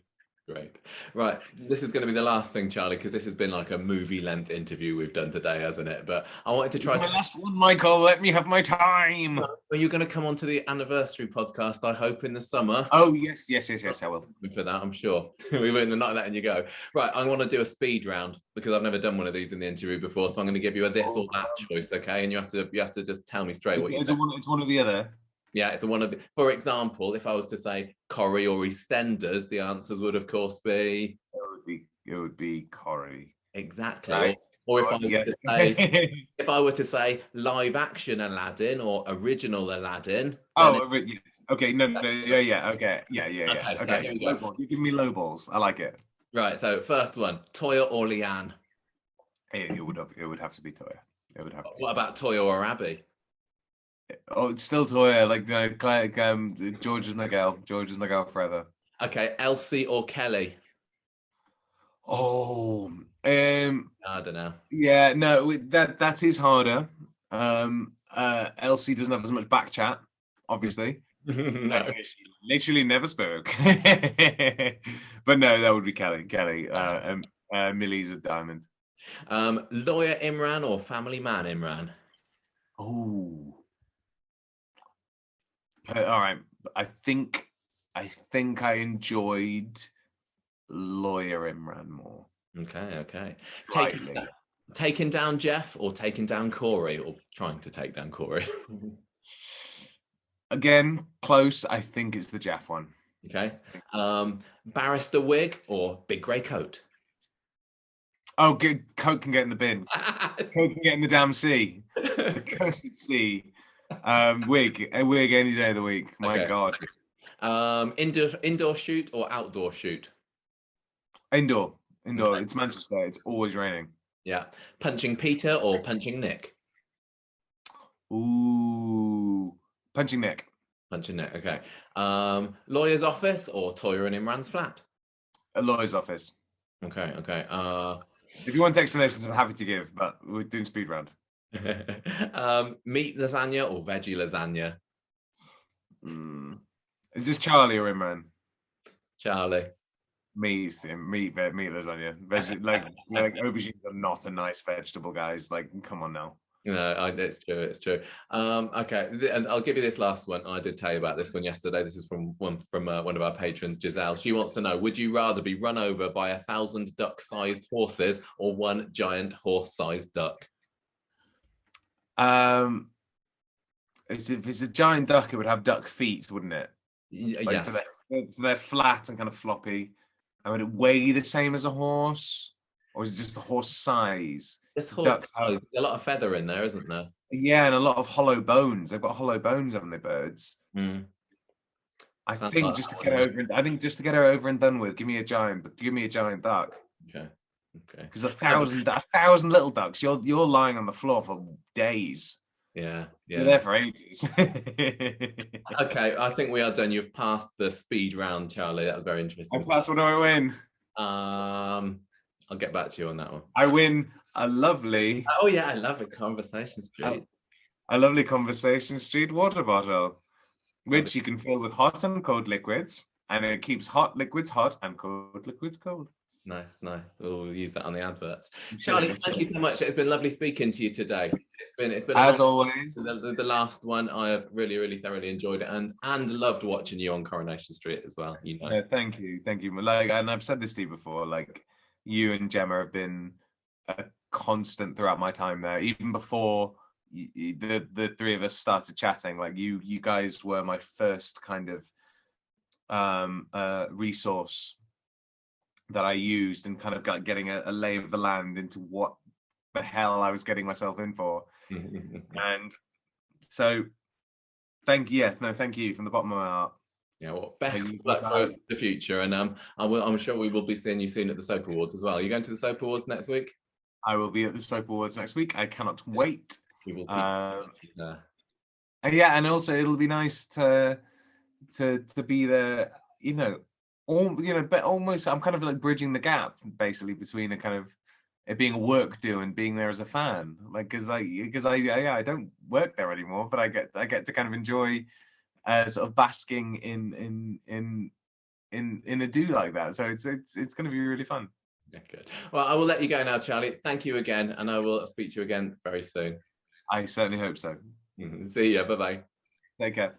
Great. Right. This is going to be the last thing, Charlie, because this has been like a movie-length interview we've done today, hasn't it? But I wanted to try. It's my last one, Michael. Let me have my time. Are you going to come on to the anniversary podcast, I hope, in the summer? Oh, yes, I will. For that, I'm sure. We were not letting you go. Right. I want to do a speed round because I've never done one of these in the interview before. So I'm going to give you a this or that choice, okay? And you have to just tell me straight what you think. It's one or the other. Yeah, it's one of the, for example, if I was to say Corrie or EastEnders, the answers would of course be it would be Corrie. Exactly. Right. Or if I were to say live action Aladdin or original Aladdin. Okay, no, yeah, okay. Okay. You give me low balls. I like it. Right, so first one, Toya or Leanne? It would have to be Toya. It would have to be. What about Toya or Abby? Oh, it's still Toya, George is my girl forever. Okay, Elsie or Kelly? Oh, I don't know. Yeah, no, that is harder. Elsie doesn't have as much back chat, obviously. No. She literally never spoke. But no, that would be Kelly. Millie's a diamond. Lawyer Imran or family man Imran? Oh. All right. I think I enjoyed Lawyer Imran more. Okay. Slightly. Taking down Jeff or taking down Corey, or trying to take down Corey? Again, close. I think it's the Jeff one. Okay. Barrister wig or big grey coat? Oh, coat can get in the bin. Coat can get in the damn sea. The cursed sea. Wig any day of the week. My God. Indoor shoot or outdoor shoot? Indoor. It's Manchester. It's always raining. Yeah. Punching Peter or punching Nick? Ooh. Punching Nick. Okay. Lawyer's office or Toya and Imran's flat? A lawyer's office. Okay. If you want explanations, I'm happy to give, but we're doing speed round. Meat lasagna or veggie lasagna? Is this Charlie or Imran? Charlie. Meat lasagna. Like aubergines are not a nice vegetable, guys. Like, come on now. No, it's true. Okay, and I'll give you this last one. I did tell you about this one yesterday. This is from one of our patrons, Giselle. She wants to know: would you rather be run over by 1,000 duck-sized horses or one giant horse-sized duck? If it's a giant duck, it would have duck feet, wouldn't it? Yeah. So they're flat and kind of floppy. And would it weigh the same as a horse, or is it just the horse size? This horse, there's a lot of feather in there, isn't there? Yeah, and a lot of hollow bones. They've got hollow bones, haven't they, birds? I think just to get her over and done with, give me a giant duck. Okay. Because 1,000 little ducks, you're lying on the floor for days. Yeah. You're there for ages. Okay, I think we are done. You've passed the speed round, Charlie. That was very interesting. I passed. What do I win? I'll get back to you on that one. I win a lovely. Oh yeah, I love it. Conversation Street. A lovely Conversation Street water bottle, which you can fill with hot and cold liquids, and it keeps hot liquids hot and cold liquids cold. Nice. We'll use that on the adverts. Charlie, thank you so much. It's been lovely speaking to you today. It's been as always. The last one, I have really thoroughly enjoyed it and loved watching you on Coronation Street as well. You know. Yeah, thank you. Like, and I've said this to you before. Like, you and Gemma have been a constant throughout my time there, even before the three of us started chatting. Like you guys were my first kind of resource that I used, and kind of getting a lay of the land into what the hell I was getting myself in for. And so thank you from the bottom of my heart. Yeah, well, best of luck for the future, and I'm sure we will be seeing you soon at the Soap Awards as well. Are you going to the Soap Awards next week? I will be at the Soap Awards next week. I cannot wait. We will yeah, and also it'll be nice to be there, but almost I'm kind of like bridging the gap basically between a kind of it being a work do and being there as a fan, like because I don't work there anymore, but I get to kind of enjoy sort of basking in a do like that. So it's going to be really fun. Yeah, good. Well, I will let you go now, Charlie. Thank you again, and I will speak to you again very soon. I certainly hope so. See ya. Bye-bye. Take care.